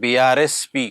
BRSP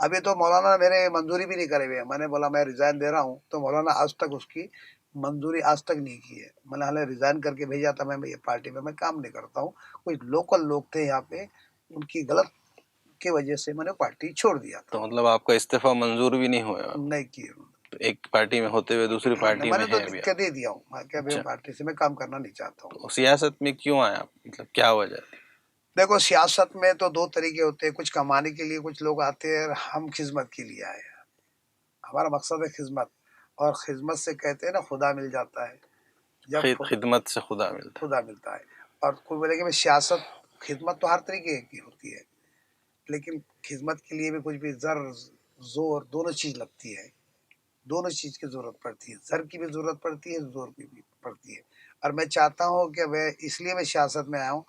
ابھی تو مولانا میرے منظوری بھی نہیں کرے ہوئے. میں نے بولا میں ریزائن دے رہا ہوں تو مولانا آج تک اس کی منظوری آج تک نہیں کی ہے. میں نے حالانکہ ریزائن کر کے بھیجا تھا. میں یہ پارٹی میں کام نہیں کرتا ہوں. کچھ لوکل لوگ تھے یہاں پہ, ان کی غلط کی وجہ سے میں نے پارٹی چھوڑ دیا تھا. تو مطلب آپ کا استعفیٰ منظور بھی نہیں ہوا؟ نہیں کی. تو ایک پارٹی میں ہوتے ہوئے دوسری پارٹی میں میں نے تو ہیں ابھی لکھ کے دے دیا ہوں کہ ابھی اچھا. پارٹی سے میں کام کرنا نہیں چاہتا ہوں. تو سیاست میں کیوں آیا آپ؟ مطلب کیا وجہ تھی؟ دیکھو سیاست میں تو دو طریقے ہوتے ہیں, کچھ کمانے کے لیے کچھ لوگ آتے ہیں, ہم خدمت کے لیے آئے ہیں. ہمارا مقصد ہے خدمت, اور خدمت سے کہتے ہیں نا خدا مل جاتا ہے. جب خدمت سے خدا ملتا ہے. خدا ملتا ہے. اور کوئی بولے کہ سیاست, خدمت تو ہر طریقے کی ہوتی ہے, لیکن خدمت کے لیے بھی کچھ بھی زر زور دونوں چیز لگتی ہے. دونوں چیز کی ضرورت پڑتی ہے, زر کی بھی ضرورت پڑتی ہے, زور کی بھی پڑتی ہے. اور میں چاہتا ہوں کہ میں اس لیے میں سیاست میں آیا ہوں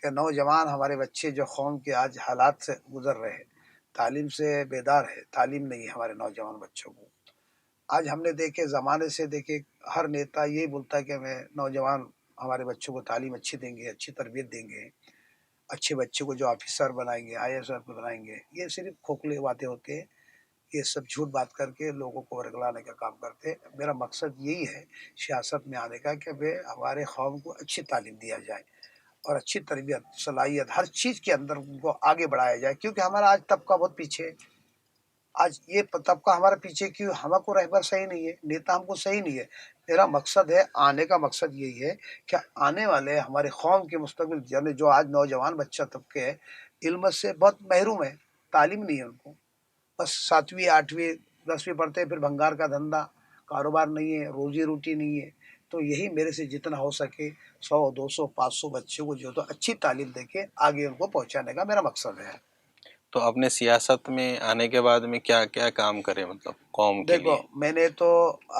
کہ نوجوان ہمارے بچے جو قوم کے آج حالات سے گزر رہے ہیں, تعلیم سے بیدار ہے, تعلیم نہیں ہے ہمارے نوجوان بچوں کو. آج ہم نے دیکھے زمانے سے دیکھے ہر نیتا یہی بولتا ہے کہ ہمیں نوجوان ہمارے بچوں کو تعلیم اچھی دیں گے, اچھی تربیت دیں گے, اچھے بچے کو جو آفیسر بنائیں گے, آئی ایس بنائیں گے. یہ صرف کھوکھلے باتیں ہوتے ہیں, یہ سب جھوٹ بات کر کے لوگوں کو ورگلانے کا کام کرتے. میرا مقصد یہی ہے سیاست میں آنے کا کہ ہمارے قوم کو اچھی تعلیم دیا جائے اور اچھی تربیت, صلاحیت ہر چیز کے اندر ان کو آگے بڑھایا جائے. کیونکہ ہمارا آج طبقہ بہت پیچھے ہے. آج یہ طبقہ ہمارا پیچھے کیوں, ہم کو رہبر صحیح نہیں ہے, نیتا ہم کو صحیح نہیں ہے. میرا مقصد ہے, آنے کا مقصد یہی ہے کہ آنے والے ہمارے قوم کے مستقبل, یعنی جو آج نوجوان بچہ طبقے ہے, علم سے بہت محروم ہے, تعلیم نہیں ہے ان کو. بس 7ویں 8ویں 10ویں پڑھتے ہیں, پھر بھنگار کا دھندا, کاروبار نہیں ہے, روزی روٹی نہیں ہے. تو یہی میرے سے جتنا ہو سکے 100 200 500 بچوں کو جو تو اچھی تعلیم دے کے آگے ان کو پہنچانے کا میرا مقصد ہے. تو اپنے سیاست میں آنے کے بعد میں کیا کیا کام کرے مطلب قوم کے دیکھو لیے؟ میں نے تو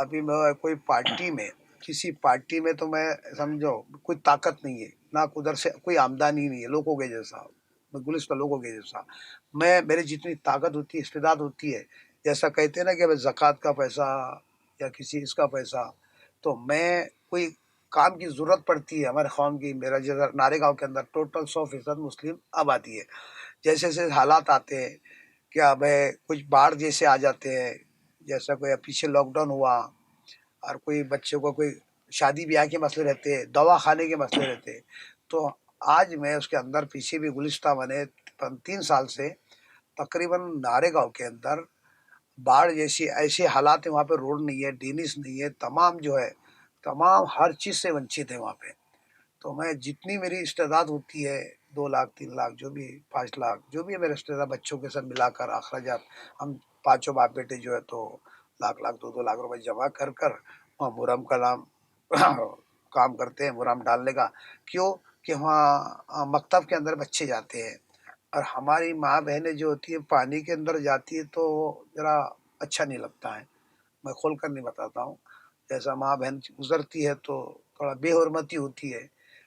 ابھی میں کوئی پارٹی میں, کسی پارٹی میں تو میں سمجھو کوئی طاقت نہیں ہے, نہ ادھر سے کوئی آمدنی نہیں ہے لوگوں کے جیسا, میں گلستہ لوگوں کے جیسا. میں میری جتنی طاقت ہوتی ہے, استعداد ہوتی ہے, جیسا کہتے ہیں نا کہ زکوٰۃ کا پیسہ یا کسی اس کا پیسہ, تو میں کوئی کام کی ضرورت پڑتی ہے ہمارے قوم کی. میرا جیسا نارے گاؤں کے اندر ٹوٹل 100% مسلم آبادی ہے. جیسے جیسے حالات آتے ہیں, کیا بھائی کچھ باڑھ جیسے آ جاتے ہیں, جیسا کوئی پیچھے لاک ڈاؤن ہوا, اور کوئی بچے کو کوئی شادی بیاہ کے مسئلے رہتے, دوا خانے کے مسئلے رہتے, تو آج میں اس کے اندر پیچھے بھی گلستہ بنے 3 سال سے تقریباً نارے گاؤں کے اندر باڑھ جیسی ایسے حالات ہیں. وہاں پہ روڈ نہیں ہے, ڈینیس نہیں ہے, تمام جو ہے تمام ہر چیز سے ونچت ہے وہاں پہ. تو میں جتنی میری استعداد ہوتی ہے 2 لاکھ 3 لاکھ جو بھی 5 لاکھ جو بھی ہے میرے استعداد بچوں کے ساتھ ملا کر اخراجات, ہم 5 باپ بیٹے جو ہے تو لاکھ 2 لاکھ روپے جمع کر وہاں مرہم کا نام کام کرتے ہیں, مرہم ڈالنے کا. کیوں کہ وہاں مکتب کے اندر بچے جاتے ہیں, اور ہماری ماں بہنیں جو ہوتی ہیں پانی کے اندر جاتی ہے تو ذرا اچھا نہیں لگتا ہے. میں کھول کر نہیں بتاتا ہوں, جیسا ماں بہن گزرتی ہے تو تھوڑا بے حرمتی ہوتی ہے.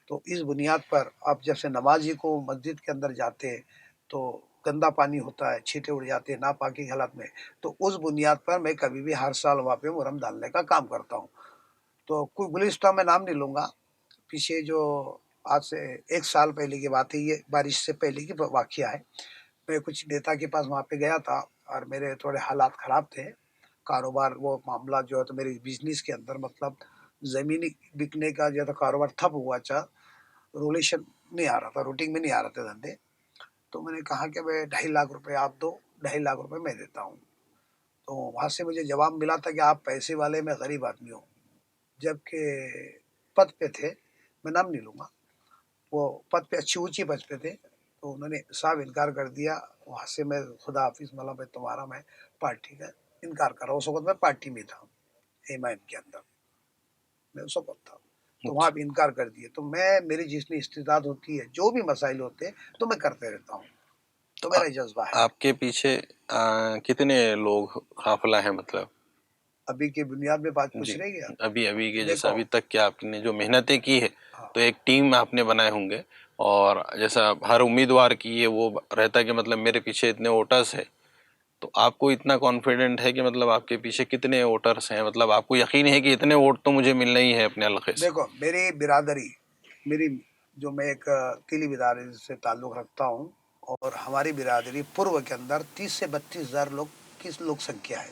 تو اس بنیاد پر آپ جب سے نمازی کو مسجد کے اندر جاتے ہیں تو گندا پانی ہوتا ہے, چھینٹے اڑ جاتے ہیں ناپاکی حالت میں, تو اس بنیاد پر میں کبھی بھی ہر سال وہاں پہ مرہم ڈالنے کا کام کرتا ہوں. تو کوئی گلستہ میں نام نہیں لوں گا, پیچھے جو آج سے 1 سال پہلے کی بات ہے, یہ بارش سے پہلے کی واقعہ ہے. میں کچھ نیتا کے پاس وہاں پہ گیا تھا, اور میرے تھوڑے حالات خراب تھے, کاروبار وہ معاملہ جو ہے تو میری بزنس کے اندر مطلب زمینی بکنے کا جو تھا کاروبار ٹھپ ہوا تھا, رولیشن نہیں آ رہا تھا, روٹنگ میں نہیں آ رہے تھے دھندے. تو میں نے کہا کہ میں 2.5 لاکھ روپے آپ دو, 2.5 لاکھ روپے میں دیتا ہوں. تو وہاں سے مجھے جواب ملا تھا کہ آپ پیسے والے, میں غریب آدمی ہوں. جب کہ پد پہ تھے, میں نام نہیں لوں گا, وہ پد پہ اچھی اونچی پد پہ تھے, تو انہوں نے صاف انکار کر دیا. وہاں سے میں خدا حافظ مطلب میں تمہارا میں پارٹی کا انکار کر رہا ہوں. اس وقت میں پارٹی میں تھا, ایمائن کے اندر میں اس وقت تھا, تو وہاں بھی انکار کر دیے. تو میں میری جتنی استعداد ہوتی ہے, جو بھی مسائل ہوتے ہیں تو میں کرتے رہتا ہوں, تو میرا جذبہ ہے. آپ کے پیچھے کتنے لوگ قافلہ ہیں مطلب ابھی کی بنیاد میں بات پوچھ جی رہے گا. ابھی کے جیسا دیکھو ابھی تک کیا آپ نے جو محنتیں کی ہے, ہاں, تو ایک ٹیم آپ نے بنائے ہوں گے, اور جیسا ہر امیدوار کی ہے وہ رہتا ہے کہ مطلب میرے پیچھے اتنے ووٹرز ہیں, تو آپ کو اتنا کانفیڈنٹ ہے کہ مطلب آپ کے پیچھے کتنے ووٹرز ہیں, مطلب آپ کو یقین ہے کہ اتنے ووٹ تو مجھے ملنا ہی ہے اپنے علاقے سے؟ دیکھو میری برادری, میری جو میں ایک تیلی برادری سے تعلق رکھتا ہوں, اور ہماری برادری پورو کے اندر 30 سے 32 ہزار لوگ کی لوگ سنکھیا ہے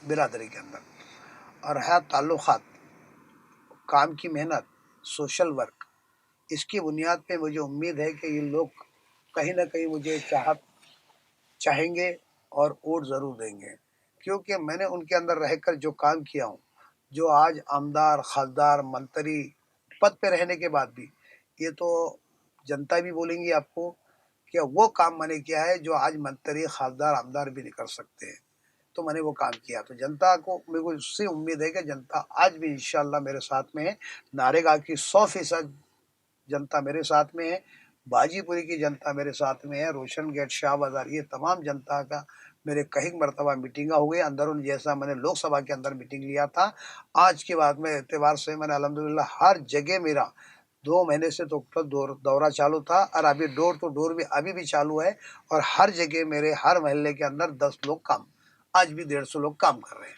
برادری کے اندر، اور ہے تعلقات، کام کی محنت، سوشل ورک، اس کی بنیاد پہ مجھے امید ہے کہ یہ لوگ کہیں نہ کہیں مجھے چاہیں گے اور ووٹ ضرور دیں گے، کیونکہ میں نے ان کے اندر رہ کر جو کام کیا ہوں، جو آج آمدار، خاصدار، منتری پد پہ رہنے کے بعد بھی یہ تو جنتا بھی بولیں گی آپ کو کہ وہ کام میں نے کیا ہے جو آج منتری، خاصدار، آمدار بھی نہیں کر سکتے ہیں، تو میں نے وہ کام کیا۔ تو جنتا کو میرے کو اس سے امید ہے کہ جنتا آج بھی انشاءاللہ میرے ساتھ میں ہے، نارے گاہ کی 100% جنتا میرے ساتھ میں ہے، باجی پوری کی جنتا میرے ساتھ میں ہے، روشن گیٹ، شاہ بازار، یہ تمام جنتا کا میرے کئی مرتبہ میٹنگیں ہو گئی اندرون، جیسا میں نے لوک سبھا کے اندر میٹنگ لیا تھا، آج کے بعد میں اعتبار سے میں نے الحمدللہ ہر جگہ میرا 2 مہینے سے تو دورہ چالو تھا، اور ابھی ڈور ٹو ڈور بھی ابھی بھی چالو ہے، اور ہر جگہ میرے ہر محلے کے اندر 10 لوگ کام، آج بھی 150 لوگ کام کر رہے ہیں۔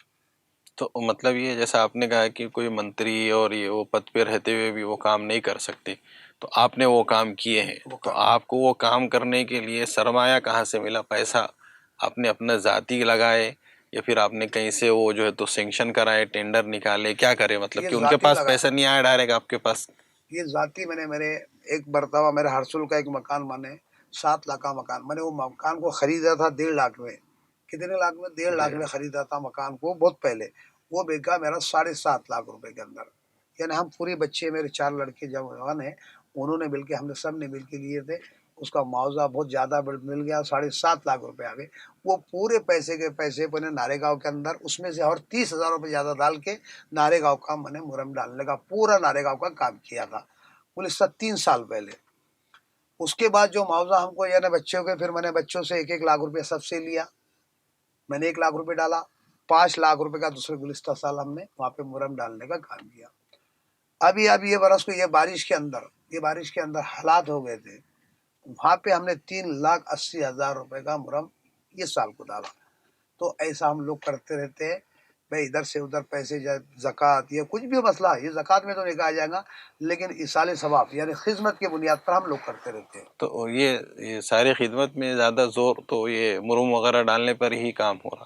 تو مطلب یہ جیسا آپ نے کہا کہ کوئی منتری اور یہ وہ پد پہ رہتے ہوئے بھی وہ کام نہیں کر سکتے، تو آپ نے وہ کام کیے ہیں، تو آپ کو وہ کام کرنے کے لیے سرمایہ کہاں سے ملا؟ پیسہ آپ نے اپنا ذاتی لگائے یا پھر آپ نے کہیں سے وہ جو ہے تو سینکشن کرائے، ٹینڈر نکالے، کیا کرے؟ مطلب یہ کہ ان کے ذاتی پاس لگا، پیسہ نہیں آیا ڈائریکٹ آپ کے پاس؟ یہ ذاتی میں نے میرے ایک مرتبہ میرے ہرسول کا ایک مکان، میں نے 7 لاکھ کا مکان، میں نے وہ مکان کو خریدا تھا 1.5 لاکھ میں، کتنے لاکھ میں؟ 1.5 لاکھ میں خریدا تھا مکان کو بہت پہلے، وہ بیکا میرا 7.5 لاکھ روپے کے اندر، یعنی ہم پورے بچے، میرے 4 لڑکے جوان ہیں، انہوں نے مل کے، ہم نے سب نے مل کے لیے تھے، اس کا معاوضہ بہت زیادہ مل گیا، 7.5 لاکھ روپے آ گئے، وہ پورے پیسے کے پیسے میں نے نارے گاؤں کے اندر اس میں سے اور 30,000 روپے زیادہ ڈال کے نارے گاؤں کا میں نے مرم ڈالنے کا پورا نارے گاؤں کا کام کیا تھا، پولیس 3 سال پہلے۔ اس کے بعد جو معاوضہ ہم کو یعنی بچوں کے، پھر میں نے بچوں سے 1,00,000 روپے سب سے لیا، میں نے 1,00,000 روپے ڈالا، 5 لاکھ روپے کا دوسرے گزشتہ سال ہم نے وہاں پہ مرم ڈالنے کا کام کیا۔ ابھی یہ برس کو یہ بارش کے اندر حالات ہو گئے تھے، وہاں پہ ہم نے 3,80,000 روپے کا مرم یہ سال کو ڈالا۔ تو ایسا ہم لوگ کرتے رہتے ہیں بھائی، ادھر سے ادھر پیسے، زکوٰۃ یا کچھ بھی مسئلہ، یہ زکوٰۃ میں تو نہیں کہا جائے گا، لیکن ایصال ثواب یعنی خدمت کی بنیاد پر ہم لوگ کرتے رہتے ہیں۔ تو یہ ساری خدمت میں زیادہ زور تو یہ مرم وغیرہ ڈالنے پر ہی کام ہو رہا۔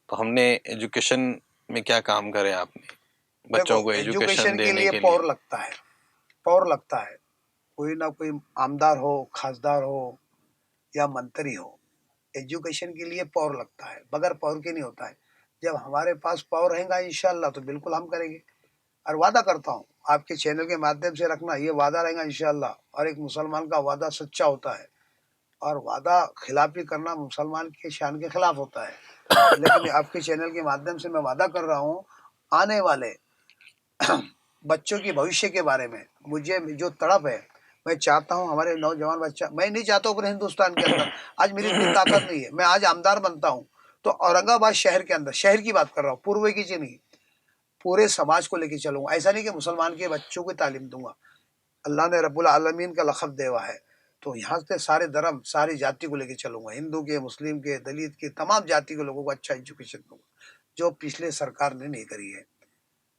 تو ہم نے ایجوکیشن میں کیا کام کرے آپ نے دیکھو، بچوں کو ایجوکیشن ایجوکیشن کے دینے لیے کے لیے؟ پاور لگتا ہے، کوئی نہ کوئی آمدار ہو، خاصدار ہو یا منتری ہو، ایجوکیشن کے لیے پاور لگتا ہے، بغیر پاور کے نہیں ہوتا ہے۔ جب ہمارے پاس پاور رہے گا انشاءاللہ تو بالکل ہم کریں گے، اور وعدہ کرتا ہوں آپ کے چینل کے مادھیم سے رکھنا، یہ وعدہ رہے گا انشاءاللہ، اور ایک مسلمان کا وعدہ سچا ہوتا ہے، اور وعدہ خلافی کرنا مسلمان کے شان کے خلاف ہوتا ہے، لیکن آپ کے چینل کے مادھیم سے میں وعدہ کر رہا ہوں، آنے والے بچوں کی بھوشیہ کے بارے میں مجھے جو تڑپ ہے، میں چاہتا ہوں ہمارے نوجوان بچہ، میں نہیں چاہتا ہوں پورے ہندوستان کے اندر، آج میری اتنی طاقت نہیں ہے، میں آج آمدار بنتا ہوں تو اورنگ آباد شہر کے اندر، شہر کی بات کر رہا ہوں، پوروے کی نہیں، پورے سماج کو لے کے چلوں گا، ایسا نہیں کہ مسلمان کے بچوں کو تعلیم دوں گا، اللہ نے رب العالمین کا لقب دیوا ہے، تو یہاں سے سارے دھرم، ساری جاتی کو لے کے چلوں گا، ہندو کے، مسلم کے، دلت کے، تمام جاتی کے لوگوں کو اچھا ایجوکیشن دوں گا، جو پچھلے سرکار نے نہیں کری ہے،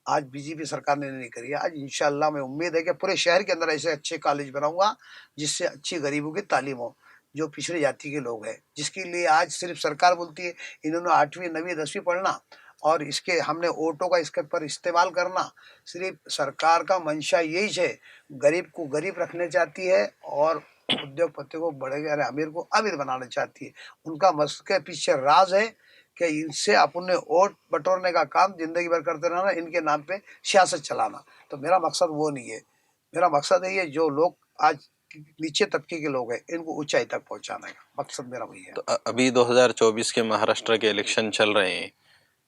آج بی جے پی سرکار نے نہیں کری ہے، آج انشاءاللہ میں امید ہے کہ پورے شہر کے اندر ایسے اچھے کالج بناؤں گا جس سے اچھی غریبوں کی تعلیم ہو، جو پچھڑے جاتی کے لوگ ہیں، جس کے لیے آج صرف سرکار بولتی ہے انہوں نے 8ویں 9ویں 10ویں پڑھنا، اور اس کے ہم نے آٹو کا اس کے پر استعمال کرنا، صرف سرکار کا منشا یہی ہے، غریب کو غریب رکھنے چاہتی ہے، اور ادیوگ پتی کو بڑے یعنی امیر کو امیر بنانا چاہتی ہے، ان کا مقصد کے پیچھے راز ہے کہ ان سے اپنے ووٹ بٹورنے کا کام زندگی بھر کرتے رہنا، ان کے نام پہ سیاست چلانا، تو میرا مقصد وہ نہیں ہے، میرا مقصد ہے یہ جو لوگ آج نیچے طبقے کے لوگ ہیں ان کو اونچائی تک پہنچانے کا مقصد میرا وہی ہے۔ تو ابھی 2024 کے مہاراشٹر کے الیکشن چل رہے ہیں،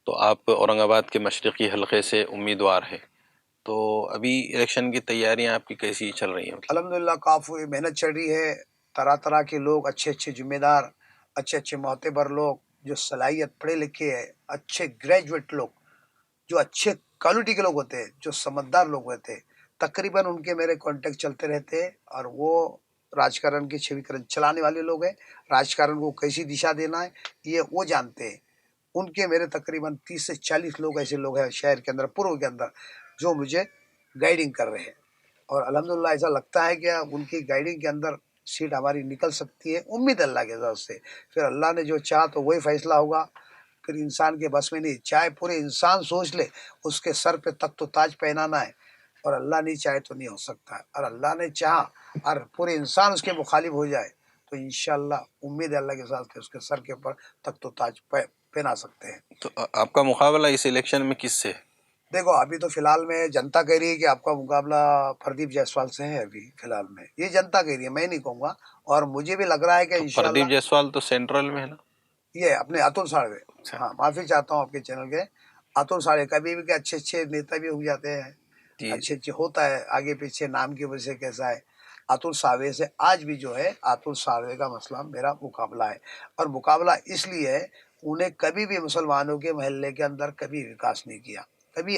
تو آپ اورنگ آباد کے مشرقی حلقے سے امیدوار ہیں، تو ابھی الیکشن کی تیاریاں آپ کی کیسی چل رہی ہیں؟ الحمدللہ کافی محنت چل رہی ہے، طرح طرح کے لوگ، اچھے اچھے ذمہ دار، اچھے اچھے معتبر لوگ، جو صلاحیت پڑھے لکھے ہیں، اچھے گریجویٹ لوگ، جو اچھے کوالٹی کے لوگ ہوتے ہیں، جو سمجھدار لوگ ہوتے ہیں، تقریباً ان کے میرے کانٹیکٹ چلتے رہتے ہیں، اور وہ راجکارن کی چھویکرن چلانے والے لوگ ہیں، راجکارن کو کیسی دشا دینا ہے یہ وہ جانتے ہیں، ان کے میرے تقریباً 30 سے 40 لوگ ایسے لوگ ہیں شہر کے اندر، پورو کے اندر، جو مجھے گائیڈنگ کر رہے ہیں، اور الحمدللہ ایسا لگتا ہے کہ ان کی گائیڈنگ کے اندر سیٹ ہماری نکل سکتی ہے، امید اللہ کے ذات سے. پھر اللہ نے جو چاہا تو وہی فیصلہ ہوگا. پھر انسان کے بس میں نہیں، چاہے پورے انسان سوچ لے اس کے سر پہ تخت و تاج پہنانا ہے، اور اللہ نہیں چاہے تو نہیں ہو سکتا ہے. اور اللہ نے چاہا اور پورے انسان اس کے مخالف ہو جائے تو انشاءاللہ امید ہے اللہ کے ساتھ کہ اس کے سر کے اوپر تخت و تاج پہنا سکتے ہیں. تو آپ کا مقابلہ اس الیکشن میں کس سے؟ دیکھو ابھی تو فی الحال میں جنتا کہہ رہی ہے کہ آپ کا مقابلہ پردیپ جیسوال سے ہے. ابھی فی الحال میں یہ جنتا کہہ رہی ہے، میں نہیں کہوں گا. اور مجھے بھی لگ رہا ہے کہ تو انشاءاللہ پردیپ جیسوال تو سینٹرل میں ہے نا. یہ اپنے اتل ساڑھوے، اچھا ہاں معافی چاہتا ہوں آپ کے چینل کے. اتل ساڑھوے کبھی بھی کہ اچھے اچھے نیتا بھی ہو جاتے ہیں، جی اچھے اچھے ہوتا ہے، آگے پیچھے نام کی وجہ سے کیسا ہے. اتل ساڑھوے سے آج بھی جو ہے اتل ساڑھوے کا مسئلہ میرا مقابلہ ہے. اور مقابلہ اس لیے ہے، انہیں کبھی بھی مسلمانوں کے محلے کے اندر کبھی وکاس نہیں کیا، کبھی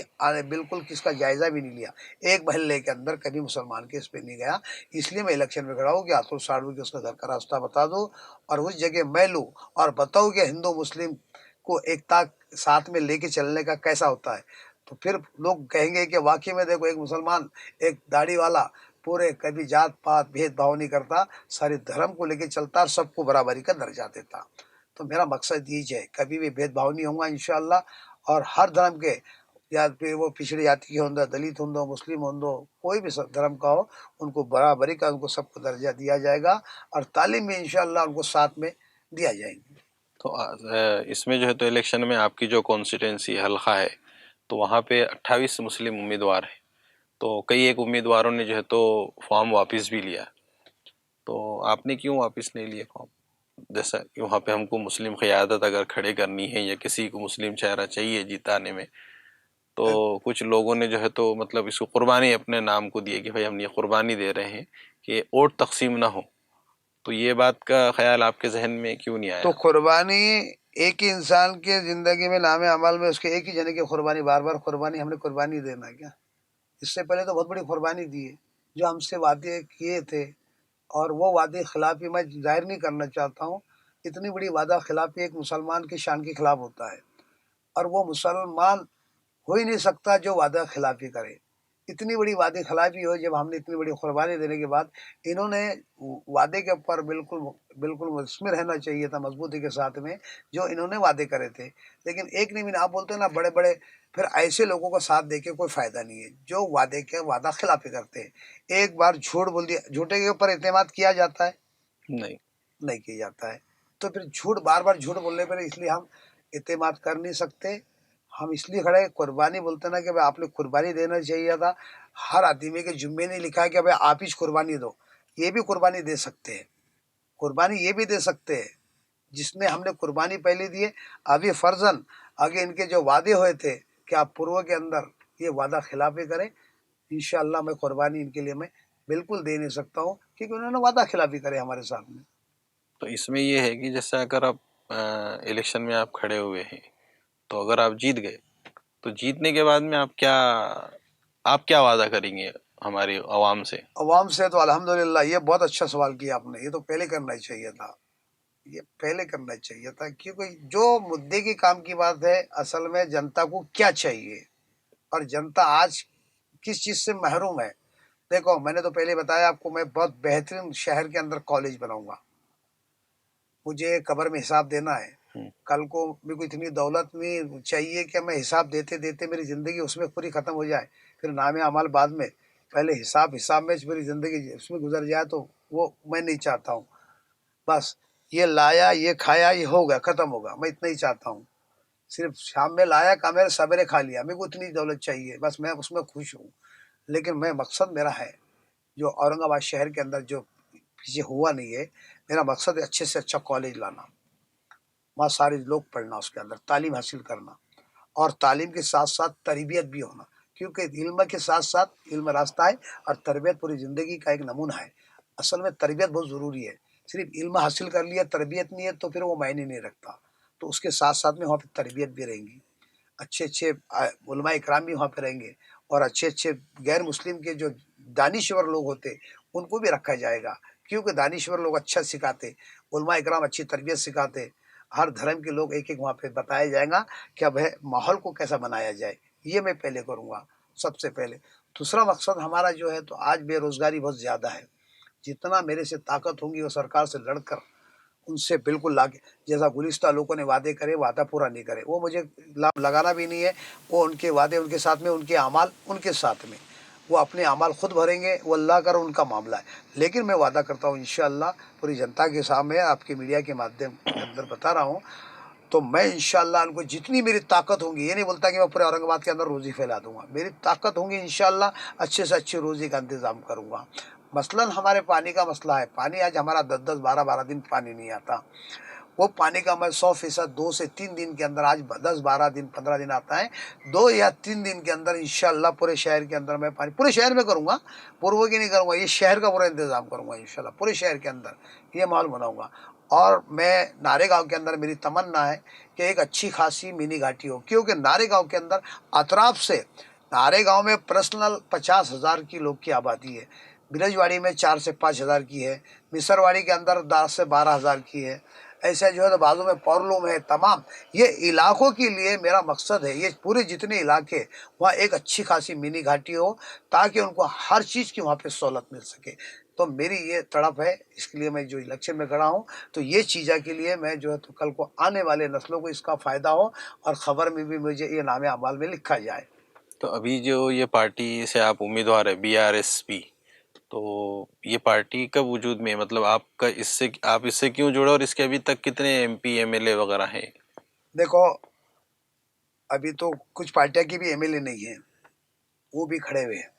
بالکل کس کا جائزہ بھی نہیں لیا. ایک محلے کے اندر کبھی مسلمان کے اس پہ نہیں گیا. اس لیے میں الیکشن میں کھڑا ہوں کہ اتل ساڑھوے کے اس کا گھر کا راستہ بتا دو اور اس جگہ میں لوں اور بتاؤ کہ ہندو مسلم کو ایکتا ساتھ میں لے کے چلنے کا کیسا ہوتا ہے. تو پھر لوگ کہیں گے کہ واقعی میں دیکھو ایک مسلمان ایک داڑھی والا پورے کبھی جات پات بھید بھاؤ نہیں کرتا، سارے دھرم کو لے کے چلتا اور سب کو برابری کا درجہ دیتا. تو میرا مقصد یہ ہے کبھی بھی بھید بھاؤ نہیں ہوں گا انشاءاللہ. اور ہر دھرم کے، یا پھر وہ پچھڑی جاتی کے ہوں، دلت ہوں، مسلم ہوں، کوئی بھی دھرم کا ہو، ان کو برابری کا ان کو سب کو درجہ دیا جائے گا. اور تعلیم بھی انشاءاللہ ان کو ساتھ میں دیا جائے گی. تو اس میں جو ہے تو الیکشن میں آپ کی جو کانسٹیٹوینسی حلقہ ہے تو وہاں پہ 28 مسلم امیدوار ہیں. تو کئی ایک امیدواروں نے جو ہے تو فارم واپس بھی لیا. تو آپ نے کیوں واپس نہیں لیا فارم؟ جیسا کہ وہاں پہ ہم کو مسلم قیادت اگر کھڑے کرنی ہے یا کسی کو مسلم چہرہ چاہیے جیتانے میں، تو کچھ لوگوں نے جو ہے تو مطلب اس کو قربانی اپنے نام کو دیے کہ بھائی ہم یہ قربانی دے رہے ہیں کہ ووٹ تقسیم نہ ہو. تو یہ بات کا خیال آپ کے ذہن میں کیوں نہیں آیا؟ تو قربانی ایک ہی انسان کے زندگی میں نام عمل میں اس کے ایک ہی جنے کی قربانی، بار بار قربانی ہم نے قربانی دینا ہے کیا؟ اس سے پہلے تو بہت بڑی قربانی دی ہے جو ہم سے وعدے کیے تھے، اور وہ وعدے خلافی میں ظاہر نہیں کرنا چاہتا ہوں. اتنی بڑی وعدہ خلافی ایک مسلمان کی شان کے خلاف ہوتا ہے، اور وہ مسلمان ہو ہی نہیں سکتا جو وعدہ خلافی کرے. اتنی بڑی وعدے خلافی ہو جب ہم نے اتنی بڑی قربانی دینے کے بعد. انہوں نے وعدے کے اوپر بالکل بالکل مسلم رہنا چاہیے تھا مضبوطی کے ساتھ میں جو انہوں نے وعدے کرے تھے. لیکن ایک نہیں آپ بولتے ہیں نا بڑے بڑے، پھر ایسے لوگوں کا ساتھ دے کے کوئی فائدہ نہیں ہے جو وعدے کے وعدہ خلافی کرتے ہیں. ایک بار جھوٹ بول دیا، جھوٹے کے اوپر اعتماد کیا جاتا ہے؟ نہیں. نہیں کیا جاتا ہے. تو پھر جھوٹ بار بار جھوٹ بولنے پر اس لیے ہم اعتماد کر نہیں سکتے. ہم اس لیے کھڑے قربانی بولتے نا کہ بھائی آپ نے قربانی دینا چاہیے تھا. ہر آدمی کے ذمے نہیں لکھا ہے کہ بھائی آپ ہی قربانی دو. یہ بھی قربانی دے سکتے ہیں، قربانی یہ بھی دے سکتے ہیں جس نے ہم نے قربانی پہلے دی ہے. ابھی فرضاً آگے ان کے جو وعدے ہوئے تھے کہ آپ پورو کے اندر یہ وعدہ خلافی کریں، انشاءاللہ میں قربانی ان کے لیے میں بالکل دے نہیں سکتا ہوں کیونکہ انہوں نے وعدہ خلافی کرے ہمارے سامنے. تو اس میں یہ ہے کہ جیسے اگر آپ الیکشن میں آپ کھڑے ہوئے ہیں تو اگر آپ جیت گئے تو جیتنے کے بعد میں آپ کیا وعدہ کریں گے ہماری عوام سے؟ عوام سے تو الحمدللہ یہ بہت اچھا سوال کیا آپ نے. یہ تو پہلے کرنا ہی چاہیے تھا، یہ پہلے کرنا چاہیے تھا کیونکہ جو مدعے کی کام کی بات ہے اصل میں جنتا کو کیا چاہیے اور جنتا آج کس چیز سے محروم ہے. دیکھو میں نے تو پہلے بتایا آپ کو، میں بہت بہترین شہر کے اندر کالج بناؤں گا. مجھے قبر میں حساب دینا ہے. کل کو میرے کو اتنی دولت نہیں چاہیے کہ میں حساب دیتے دیتے میری زندگی اس میں پوری ختم ہو جائے، پھر نام اعمال بعد میں. پہلے حساب میں میری زندگی اس میں گزر جائے تو وہ میں نہیں چاہتا ہوں. بس یہ لایا یہ کھایا یہ ہو گیا ختم ہوگا، میں اتنا ہی چاہتا ہوں. صرف شام میں لایا کا میرے سویرے کھا لیا، میرے کو اتنی دولت چاہیے بس، میں اس میں خوش ہوں. لیکن میں مقصد میرا ہے جو اورنگ آباد شہر کے اندر جو پیچھے ہوا نہیں ہے، میرا مقصد ہے اچھے سے اچھا کالج لانا، وہاں سارے لوگ پڑھنا، اس کے اندر تعلیم حاصل کرنا، اور تعلیم کے ساتھ ساتھ تربیت بھی ہونا. کیونکہ علم کے ساتھ ساتھ علم راستہ ہے اور تربیت پوری زندگی کا ایک نمونہ ہے. اصل میں تربیت بہت ضروری ہے. صرف علم حاصل کر لیا تربیت نہیں ہے تو پھر وہ معنی نہیں رکھتا. تو اس کے ساتھ ساتھ میں وہاں پہ تربیت بھی رہیں گی، اچھے اچھے علماء اکرام بھی وہاں پہ رہیں گے، اور اچھے اچھے غیر مسلم کے جو دانشور لوگ ہوتے ان کو بھی رکھا جائے گا. کیونکہ دانشور لوگ اچھا سکھاتے، علماء اکرام اچھی تربیت سکھاتے. ہر دھرم کے لوگ ایک ایک وہاں پہ بتایا جائے گا کہ اب ماحول کو کیسا بنایا جائے. یہ میں پہلے کروں گا سب سے پہلے. دوسرا مقصد ہمارا جو ہے تو آج بے روزگاری بہت زیادہ ہے. جتنا میرے سے طاقت ہوگی وہ سرکار سے لڑ کر ان سے بالکل لا کے، جیسا گزشتہ لوگوں نے وعدے کرے وعدہ پورا نہیں کرے، وہ مجھے لگانا بھی نہیں ہے، وہ ان کے وعدے ان کے ساتھ میں، ان کے اعمال ان کے ساتھ میں، وہ اپنے اعمال خود بھریں گے، وہ اللہ کر ان کا معاملہ ہے، لیکن میں وعدہ کرتا ہوں انشاءاللہ پوری جنتا کے سامنے آپ کے میڈیا کے مادھیم کے اندر بتا رہا ہوں، تو میں انشاءاللہ ان کو جتنی میری طاقت ہوگی، یہ نہیں بولتا کہ میں پورے اورنگ آباد کے اندر روزی پھیلا دوں گا، میری طاقت ہوگی انشاءاللہ اچھے سے اچھی روزی کا انتظام کروں گا۔ مثلاً ہمارے پانی کا مسئلہ ہے، پانی آج ہمارا 10 12 12 دن پانی نہیں آتا، وہ پانی کا میں 100% 2 سے 3 دن کے اندر، آج 10 12 دن 15 دن آتا ہے، 2 یا 3 دن کے اندر انشاءاللہ پورے شہر کے اندر میں پانی پورے شہر میں کروں گا، پورو کی نہیں کروں گا، یہ شہر کا پورا انتظام کروں گا انشاءاللہ، پورے شہر کے اندر یہ ماحول بناؤں گا۔ اور میں نارے گاؤں کے اندر میری تمنا ہے کہ ایک اچھی خاصی منی گھاٹی ہو، کیونکہ نارے گاؤں کے اندر اطراف سے، نارے گاؤں میں پرسنل 50,000 کی لوگ کی آبادی ہے، برجواڑی میں 4 سے 5,000 کی ہے، مصرواڑی کے اندر 10 سے 12,000 کی ہے، ایسے جو ہے تو بازو میں پورلوم ہے، تمام یہ علاقوں کے لیے میرا مقصد ہے، یہ پورے جتنے علاقے وہاں ایک اچھی خاصی منی گھاٹی ہو تاکہ ان کو ہر چیز کی وہاں پہ سہولت مل سکے، تو میری یہ تڑپ ہے، اس کے لیے میں جو الیکشن میں کھڑا ہوں، تو یہ چیزیں کے لیے میں جو ہے تو کل کو آنے والے نسلوں کو اس کا فائدہ ہو اور خبر میں بھی مجھے یہ نام اعمال میں لکھا جائے۔ تو ابھی جو یہ پارٹی سے آپ امیدوار ہے BRSP، تو یہ پارٹی کب وجود میں ہے؟ مطلب آپ اس سے کیوں جڑے اور اس کے ابھی تک کتنے MP MLA وغیرہ ہیں؟ دیکھو ابھی تو کچھ پارٹیاں کی بھی MLA نہیں ہیں، وہ بھی کھڑے ہوئے ہیں۔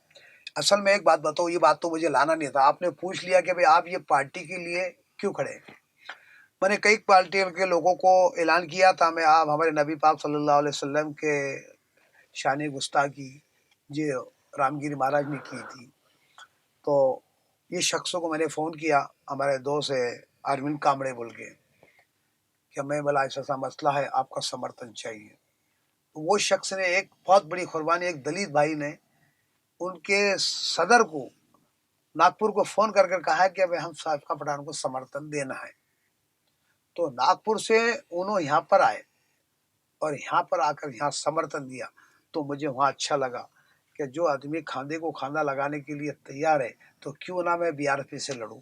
اصل میں ایک بات بتاؤ، یہ بات تو مجھے لانا نہیں تھا، آپ نے پوچھ لیا کہ بھئی آپ یہ پارٹی کے لیے کیوں کھڑے؟ میں نے کئی پارٹیوں کے لوگوں کو اعلان کیا تھا، میں آپ ہمارے نبی پاک صلی اللہ علیہ وسلم کے شان گستاخی جو رام گیری مہاراج نے کی تھی، تو یہ شخصوں کو میں نے فون کیا، ہمارے دوست ہے اروند کامڑے بول کے، کہ میں بولا ایسا مسئلہ ہے، آپ کا سمرتھن چاہیے۔ وہ شخص نے ایک بہت بڑی قربانی، ایک دلت بھائی نے ان کے صدر کو ناگپور کو فون کر کر کہا کہ ہم صاحب کا پٹھان کو سمرتھن دینا ہے، تو ناگپور سے انہوں یہاں پر آئے اور یہاں پر آ کر یہاں سمرتھن دیا، تو مجھے وہاں اچھا لگا کہ جو آدمی کھاندے کو کھاندہ لگانے کے لیے تیار ہے تو کیوں نہ میں BRP سے لڑوں،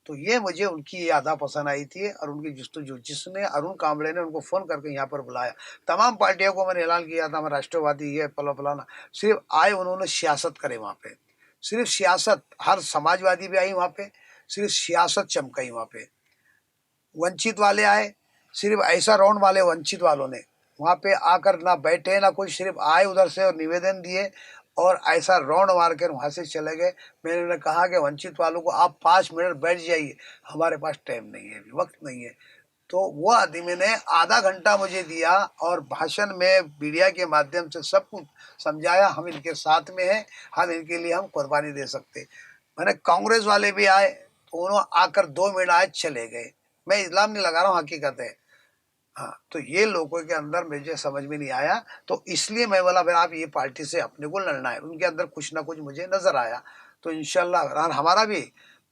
تو یہ مجھے ان کی یہ ادا پسند آئی تھی، اور ان کی جستجو جس نے اروند کامڑے نے ان کو فون کر کے یہاں پر بلایا، تمام پارٹیوں کو میں نے اعلان کیا تھا، میں راشٹر وادی یہ فلانا، صرف آئے انہوں نے سیاست کرے وہاں پہ، صرف سیاست، ہر سماج وادی بھی آئی وہاں پہ، صرف سیاست چمکائی وہاں پہ، ونچت والے آئے، صرف ایسا راؤنڈ والے ونچت والوں نے وہاں پہ آ کر نہ بیٹھے نہ کوئی، صرف آئے ادھر سے اور نویدن دیے اور ایسا راؤنڈ مار کر وہاں سے چلے گئے۔ میں نے کہا کہ ونچت والوں کو آپ 5 منٹ بیٹھ جائیے، ہمارے پاس ٹائم نہیں ہے، وقت نہیں ہے، تو وہ آدمی نے آدھا گھنٹہ مجھے دیا اور بھاشن میں میڈیا کے مادھیم سے سب کچھ سمجھایا، ہم ان کے ساتھ میں ہیں، ہم ان کے لیے ہم قربانی دے سکتے۔ میں نے کانگریس والے بھی آئے تو انہوں آ کر 2 منٹ آئے چلے گئے، میں اسلام نہیں لگا رہا ہوں، حقیقت ہے، ہاں، تو یہ لوگوں کے اندر مجھے سمجھ میں نہیں آیا، تو اس لیے میں بولا پھر آپ یہ پارٹی سے اپنے کو لڑنا ہے، ان کے اندر کچھ نہ کچھ مجھے نظر آیا، تو انشاءاللہ ہمارا بھی،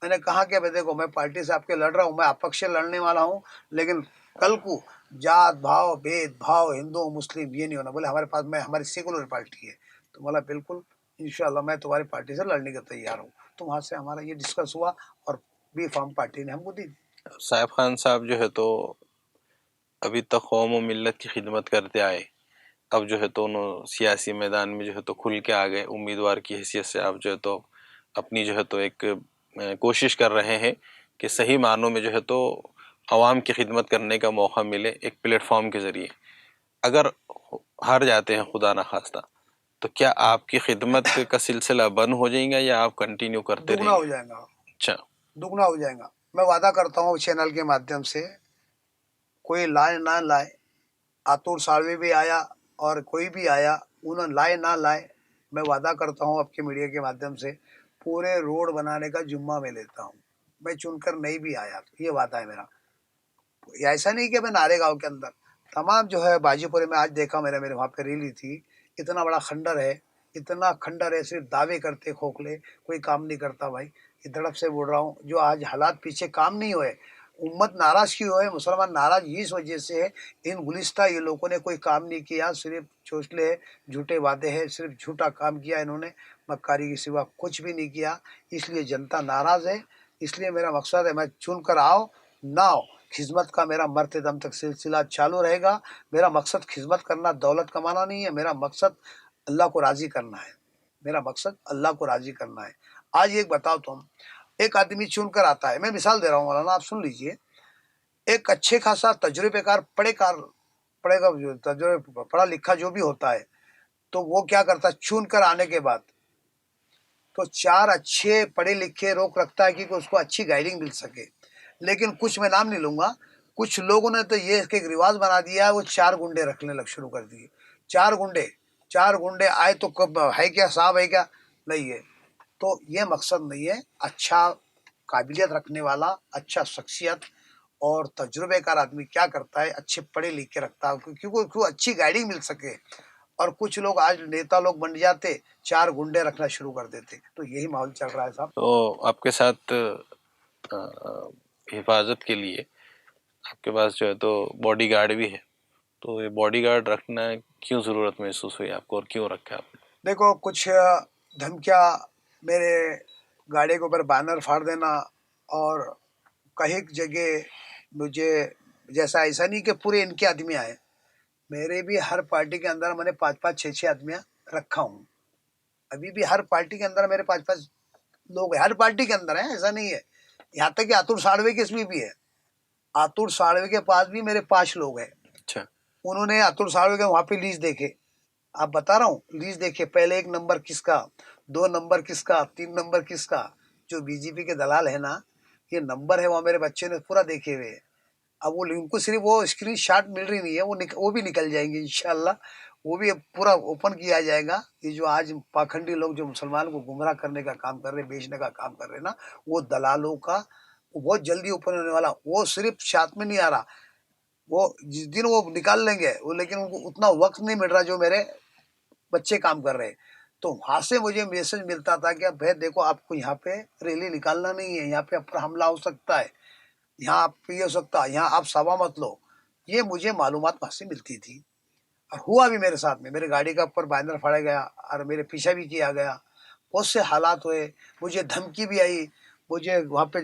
میں نے کہا کہ دیکھو میں پارٹی سے آپ کے لڑ رہا ہوں، میں اپکش لڑنے والا ہوں، لیکن کل کو جات بھاؤ بھید بھاؤ ہندو مسلم یہ نہیں ہونا، بولے ہمارے پاس میں ہماری سیکولر پارٹی ہے، تو بولا بالکل انشاءاللہ میں تمہاری پارٹی سے لڑنے کے تیار ہوں، تو وہاں سے ہمارا یہ ڈسکس ہوا اور بی فارم پارٹی نے ہم کو دی۔ صاحب خان صاحب جو ہے تو ابھی تک قوم و ملت کی خدمت کرتے آئے، اب جو ہے تو انہوں سیاسی میدان میں جو ہے تو کھل کے آ گئے، امیدوار کی حیثیت سے آپ جو ہے تو اپنی جو ہے تو ایک کوشش کر رہے ہیں کہ صحیح معنوں میں جو ہے تو عوام کی خدمت کرنے کا موقع ملے ایک پلیٹ فارم کے ذریعے۔ اگر ہار جاتے ہیں خدا نخواستہ تو کیا آپ کی خدمت کا سلسلہ بند ہو جائے گا یا آپ کنٹینیو کرتے رہیں دگنا گے؟ ہو جائے گا، اچھا، دگنا ہو جائے گا، میں وعدہ کرتا ہوں چینل کے مادھیم سے، کوئی لائے نہ لائے، آتور سالوی بھی آیا اور کوئی بھی آیا، انہوں لائے نہ لائے، میں وعدہ کرتا ہوں آپ کے میڈیا کے مادھیم سے پورے روڈ بنانے کا ذمہ میں لیتا ہوں، میں چن کر نہیں بھی آیا، یہ وعدہ ہے میرا، ایسا نہیں کہ میں نارے گاؤں کے اندر تمام جو ہے باجی پورے میں آج دیکھا، میرے وہاں پہ ریلی تھی، اتنا بڑا کھنڈر ہے، اتنا کھنڈر ہے، صرف دعوے کرتے کھوکھلے، کوئی کام نہیں کرتا بھائی، یہ دڑپ سے بول رہا ہوں، جو آج حالات پیچھے کام نہیں ہوئے، امت ناراض کیوں ہوئے، مسلمان ناراض اس وجہ سے ہے، ان گلستہ یہ لوگوں نے کوئی کام نہیں کیا، صرف چوچلے جھوٹے وعدے ہیں، صرف جھوٹا کام کیا انہوں نے، مکاری کے سوا کچھ بھی نہیں کیا، اس لیے جنتا ناراض ہے، اس لیے میرا مقصد ہے میں چن کر آؤ نہ آؤ، خدمت کا میرا مرتے دم تک سلسلہ چالو رہے گا۔ میرا مقصد خدمت کرنا، دولت کمانا نہیں ہے، میرا مقصد اللہ کو راضی کرنا ہے، میرا مقصد اللہ کو راضی کرنا ہے۔ آج ایک بتاؤ تم، ایک آدمی چن کر آتا ہے، میں مثال دے رہا ہوں مولانا، آپ سن لیجئے، ایک اچھے خاصا تجربے کار پڑھے گا، تجربے پڑھا لکھا جو بھی ہوتا ہے، تو وہ کیا کرتا ہے چن کر آنے کے بعد تو چار اچھے پڑھے لکھے روک رکھتا ہے کہ اس کو اچھی گائیڈنگ مل سکے۔ لیکن کچھ میں نام نہیں لوں گا، کچھ لوگوں نے تو یہ ایک رواج بنا دیا ہے، وہ چار گنڈے رکھنے شروع کر دیے۔ چار گنڈے آئے تو کب ہے کیا صاحب ہے کیا نہیں ہے، تو یہ مقصد نہیں ہے۔ اچھا قابلیت رکھنے والا، اچھا شخصیت اور تجربے کار آدمی کیا کرتا ہے، اچھے پڑھے لکھے رکھتا ہے کیونکہ اس کو اچھی گائیڈنگ مل سکے۔ اور کچھ لوگ آج نیتا لوگ بن جاتے، چار گنڈے رکھنا شروع کر دیتے، تو یہی ماحول چل رہا ہے صاحب۔ تو آپ کے ساتھ حفاظت کے لیے آپ کے پاس جو ہے تو باڈی گارڈ بھی ہے، تو یہ باڈی گارڈ رکھنا کیوں ضرورت محسوس ہوئی آپ کو اور کیوں رکھا آپ نے؟ دیکھو کچھ دھمکیاں، میرے گاڑی کے اوپر بینر پھاڑ دینا، اور کہیں جگہ مجھے جیسا، ایسا نہیں کہ پورے ان کے آدمی آئے، میرے بھی ہر پارٹی کے اندر میں نے 5-5 6 آدمیاں رکھا ہوں۔ ابھی بھی ہر پارٹی کے اندر میرے 5 لوگ ہیں، ہر پارٹی کے اندر ہیں، ایسا نہیں ہے۔ یہاں تک کہ اتر ساڑوے کے اس میں بھی ہے، اتر ساڑوے کے پاس بھی میرے 5 لوگ ہیں۔ اچھا، انہوں نے اتر ساڑوے کے وہاں پہ لیز دیکھے، آپ بتا رہا ہوں لیز دیکھے، پہلے 1 نمبر کس کا، 2 نمبر کس کا، 3 نمبر کس کا، جو بی جے پی کے دلال ہے نا، یہ نمبر ہے وہ میرے بچے نے پورا دیکھے ہوئے۔ اب وہ ان کو صرف وہ اسکرین شاٹ مل رہی نہیں ہے، وہ بھی نکل جائیں گے انشاءاللہ، وہ بھی پورا اوپن کیا جائے گا۔ یہ جو آج پاکھنڈی لوگ جو مسلمان کو گمراہ کرنے کا کام کر رہے، بیچنے کا کام کر رہے نا، وہ دلالوں کا وہ بہت جلدی اوپن ہونے والا، وہ صرف شاٹ میں نہیں آ رہا، وہ جس دن وہ نکال لیں گے وہ، لیکن ان کو اتنا وقت نہیں مل رہا جو میرے بچے کام کر رہے۔ تو وہاں سے مجھے میسج ملتا تھا کہ بھائی دیکھو آپ کو یہاں پہ ریلی نکالنا نہیں ہے، یہاں پہ آپ پر حملہ ہو سکتا ہے، یہاں آپ پہ یہ ہو سکتا ہے، یہاں آپ سوا مت لو۔ یہ مجھے معلومات وہاں سے ملتی تھی، اور ہوا بھی میرے ساتھ میں، میرے گاڑی کا اوپر بائنر پھاڑا گیا اور میرے پیچھے بھی کیا گیا، بہت سے حالات ہوئے، مجھے دھمکی بھی آئی، مجھے وہاں پہ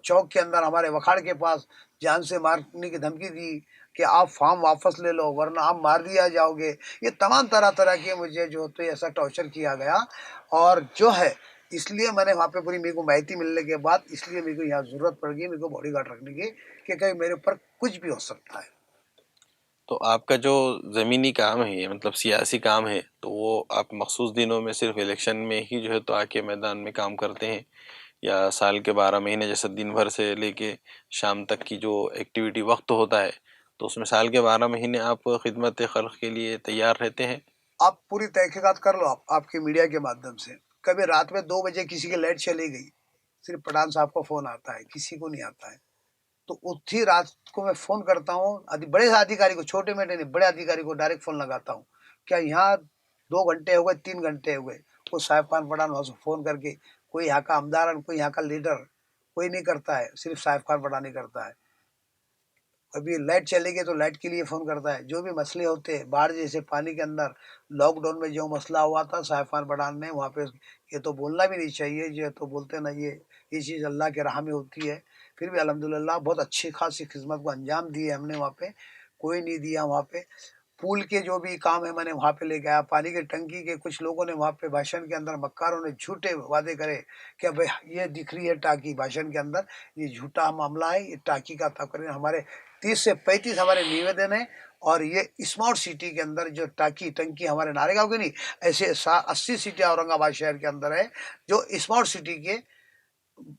چوک کے اندر ہمارے وکھاڑ کے پاس جان سے مارنے کی دھمکی دی کہ آپ فارم واپس لے لو ورنہ آپ مار دیا جاؤ گے۔ یہ تمام طرح کے مجھے جو تو ایسا ٹارچر کیا گیا، اور جو ہے اس لیے میں نے وہاں پہ پوری میرے کو ماہیتی ملنے کے بعد اس لیے میرے کو یہاں ضرورت پڑ گئی میرے کو باڈی گارڈ رکھنے کی، کہ کہیں میرے اوپر کچھ بھی ہو سکتا ہے۔ تو آپ کا جو زمینی کام ہے مطلب سیاسی کام ہے، تو وہ آپ مخصوص دنوں میں صرف الیکشن میں ہی جو ہے تو آ کے میدان میں کام کرتے ہیں، یا سال کے 12 مہینے جیسے دن بھر سے لے کے شام تک کی جو ایکٹیویٹی وقت ہوتا ہے، تو اس میں سال کے 12 مہینے آپ خدمت خلق کے لیے تیار رہتے ہیں؟ آپ پوری تحقیقات کر لو، آپ کی میڈیا کے مادھیم سے، کبھی رات میں 2 بجے کسی کی لائٹ چلی گئی، صرف پٹھان صاحب کو فون آتا ہے، کسی کو نہیں آتا ہے، تو اتھی رات کو میں فون کرتا ہوں بڑے ادھیکاری کو، چھوٹے میٹے نہیں، بڑے ادھیکاری کو ڈائریکٹ فون لگاتا ہوں، کیا یہاں 2 گھنٹے ہو گئے، 3 گھنٹے ہو گئے، وہ صاحب خان پٹھان وہاں سے فون کر کے، کوئی یہاں کا عمدارن، کوئی یہاں کا لیڈر، کوئی نہیں کرتا ہے، صرف صاحب خان پٹھان ہی کرتا ہے۔ ابھی لائٹ چلے گی تو لائٹ کے لیے فون کرتا ہے، جو بھی مسئلے ہوتے ہیں باڑھ جیسے پانی کے اندر، لاک ڈاؤن میں جو مسئلہ ہوا تھا صاحب خان پٹھان نے وہاں پہ، یہ تو بولنا بھی نہیں چاہیے، یہ تو بولتے نا، یہ چیز اللہ کے راہ میں ہوتی ہے، پھر بھی الحمدللہ بہت اچھی خاصی خدمت کو انجام دی ہے ہم نے وہاں پہ، کوئی نہیں دیا وہاں پہ۔ پول کے جو بھی کام ہے میں نے وہاں پہ لے گیا، پانی کی ٹنکی کے کچھ لوگوں نے وہاں پہ بھاشن کے اندر مکاروں نے جھوٹے وعدے کرے کہ بھائی یہ دکھ رہی ہے ٹاکی بھاشن کے اندر، یہ جھوٹا معاملہ ہے، یہ ٹاکی کا تقریباً ہمارے 30 سے 35 ہمارے نویدن ہیں، اور یہ اسمارٹ سٹی کے اندر جو ٹنکی ہمارے نارے گاؤں کی نہیں، ایسے 80 سٹی اورنگ آباد شہر کے اندر ہے جو اسمارٹ سٹی کے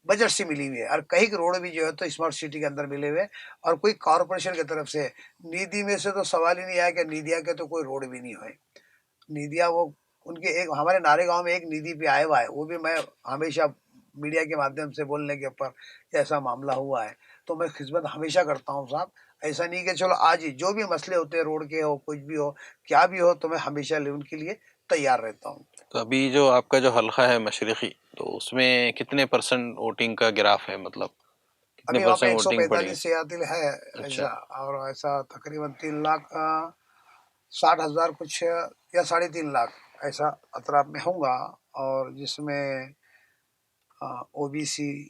بجٹ سے ملی ہوئی ہے، اور کئی روڈ بھی جو ہے تو اسمارٹ سٹی کے اندر ملے ہوئے، اور کوئی کارپوریشن کی طرف سے نیدی میں سے تو سوال ہی نہیں آیا کہ نیدیا کے تو کوئی روڈ بھی نہیں ہوئے۔ نیدیا وہ ان کے ایک ہمارے نارے گاؤں میں ایک نیدی پہ آیا ہوا ہے، وہ بھی میں ہمیشہ میڈیا کے مادھیم سے بولنے کے اوپر ایسا معاملہ ہوا ہے، تو میں خدمت ہمیشہ کرتا ہوں صاحب، ایسا نہیں کہ چلو آج ہی جو بھی مسئلے ہوتے ہیں روڈ کے ہو کچھ بھی ہو کیا بھی ہو، تو میں ہمیشہ ان کے لیے تیار رہتا ہوں۔ تو ابھی جو آپ کا جو حلقہ ہے مشرقی، تو اس میں کتنے پرسنٹ ووٹنگ کا گراف ہے، مطلب کتنے ابھی وہاں پہ پرسنٹ ووٹنگ پڑی؟ 145 سیاتل ہے اچھا، ایسا، اور ایسا تقریباً 3,60,000 کچھ یا 3.5 لاکھ ایسا اطراف میں ہوں گا، اور جس میں او بی سی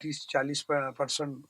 30-40%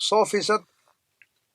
100%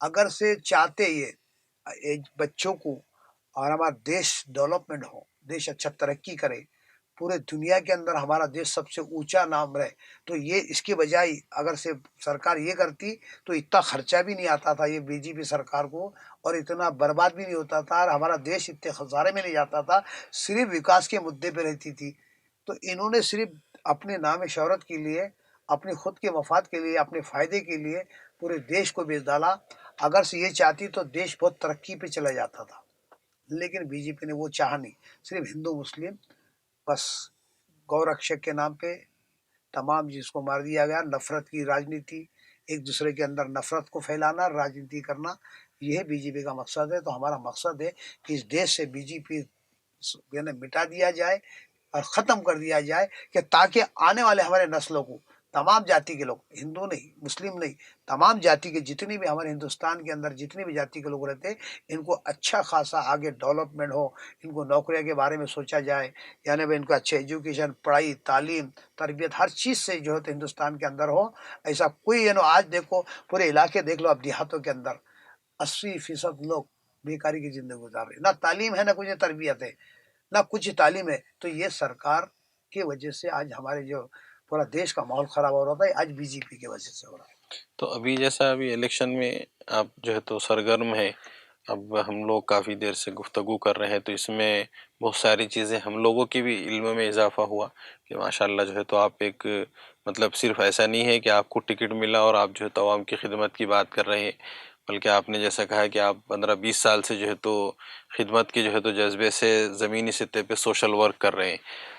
اگر سے چاہتے یہ بچوں کو اور ہمارا دیش ڈیولپمنٹ ہو، دیش اچھا ترقی کرے، پورے دنیا کے اندر ہمارا دیش سب سے اونچا نام رہے، تو یہ اس کی بجائے اگر سے سرکار یہ کرتی تو اتنا خرچہ بھی نہیں آتا تھا یہ بی جے پی سرکار کو، اور اتنا برباد بھی نہیں ہوتا تھا، اور ہمارا دیش اتنے خسارے میں نہیں جاتا تھا، صرف وکاس کے مدعے پہ رہتی تھی۔ تو انہوں نے صرف اپنے نام شہرت کے لیے، اپنے خود کے مفاد کے لیے، اپنے فائدے کے لیے پورے دیش کو بیچ ڈالا۔ اگر سے یہ چاہتی تو دیش بہت ترقی پہ چلا جاتا تھا، لیکن بی جے پی نے وہ چاہا نہیں، صرف ہندو مسلم بس گو رکشک کے نام پہ تمام جس کو مار دیا گیا، نفرت کی راجنیتی، ایک دوسرے کے اندر نفرت کو پھیلانا، راجنیتی کرنا، یہ بی جے پی کا مقصد ہے۔ تو ہمارا مقصد ہے کہ اس دیش سے بی جے پی یعنی مٹا دیا جائے اور ختم کر دیا جائے، کہ تاکہ آنے والے ہمارے نسلوں کو، تمام جاتی کے لوگ، ہندو نہیں مسلم نہیں، تمام جاتی کے جتنی بھی ہمارے ہندوستان کے اندر جتنی بھی جاتی کے لوگ رہتے ہیں، ان کو اچھا خاصا آگے ڈیولپمنٹ ہو، ان کو نوکریوں کے بارے میں سوچا جائے، یعنی ان کو اچھے ایجوکیشن، پڑھائی، تعلیم، تربیت ہر چیز سے جو ہے تو ہندوستان کے اندر ہو۔ ایسا کوئی آج دیکھو پورے علاقے دیکھ لو، اب دیہاتوں کے اندر 80% لوگ بیکاری کی زندگی گزار رہے، نہ تعلیم ہے نہ کچھ تربیت ہے نہ کچھ تعلیم ہے۔ تو یہ سرکار کی وجہ سے آج ہمارے جو پورا دیش کا ماحول خراب ہو رہا ہے، آج بی جے پی کی وجہ سے ہو رہا ہے۔ تو ابھی جیسا ابھی الیکشن میں آپ جو ہے تو سرگرم ہے، اب ہم لوگ کافی دیر سے گفتگو کر رہے ہیں، تو اس میں بہت ساری چیزیں ہم لوگوں کی بھی علم میں اضافہ ہوا کہ ماشاءاللہ جو ہے تو آپ ایک مطلب صرف ایسا نہیں ہے کہ آپ کو ٹکٹ ملا اور آپ جو ہے تو عوام کی خدمت کی بات کر رہے ہیں، بلکہ آپ نے جیسا کہا کہ آپ 15-20 سال سے جو ہے تو خدمت کے جو ہے تو جذبے سے زمینی سطح پہ سوشل ورک کر رہے ہیں،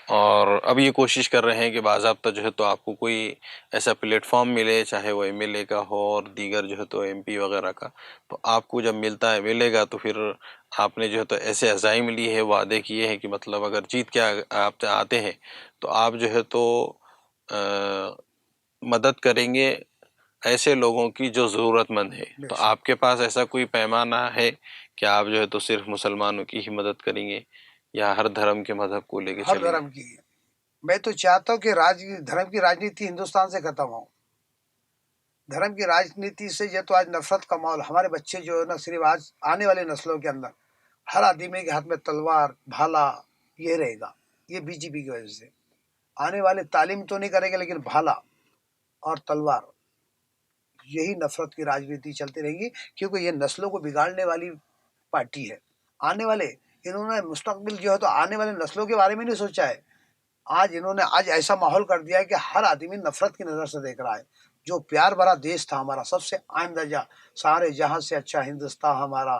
اور اب یہ کوشش کر رہے ہیں کہ باضابطہ جو ہے تو آپ کو کوئی ایسا پلیٹ فارم ملے، چاہے وہ ایم ایل اے کا ہو اور دیگر جو ہے تو ایم پی وغیرہ کا، تو آپ کو جب ملے گا تو پھر آپ نے جو ہے تو ایسے عزائم لی ہے، وعدے کیے ہیں کہ مطلب اگر جیت کے آپ آتے ہیں تو آپ جو ہے تو مدد کریں گے ایسے لوگوں کی جو ضرورت مند ہے۔ بے تو شک، آپ کے پاس ایسا کوئی پیمانہ ہے کہ آپ جو ہے تو صرف مسلمانوں کی ہی مدد کریں گے یا ہر دھرم کے مذہب کو لے کے ہر چلیں گے؟ دھرم کی۔ میں تو چاہتا ہوں کہ دھرم کی راجنیتی ہندوستان سے ختم ہو۔ دھرم کی راجنیتی سے جو تو آج نفرت کا ماحول، ہمارے بچے جو ہے نا، صرف آج آنے والے نسلوں کے اندر ہر آدمی کے ہاتھ میں تلوار بھالا یہ رہے گا، یہ بی جے پی کی وجہ سے۔ آنے والے تعلیم تو نہیں کریں گے، لیکن بھالا اور تلوار، یہی نفرت کی راجنیتی چلتی رہے گی، کیونکہ یہ نسلوں کو بگاڑنے والی پارٹی ہے۔ آنے والے انہوں نے مستقبل جو ہے تو آنے والے نسلوں کے بارے میں نہیں سوچا ہے۔ آج انہوں نے ایسا ماحول کر دیا ہے کہ ہر آدمی نفرت کی نظر سے دیکھ رہا ہے۔ جو پیار بھرا دیش تھا ہمارا، سب سے آئندہ سارے جہاں سے اچھا ہندوستان ہمارا،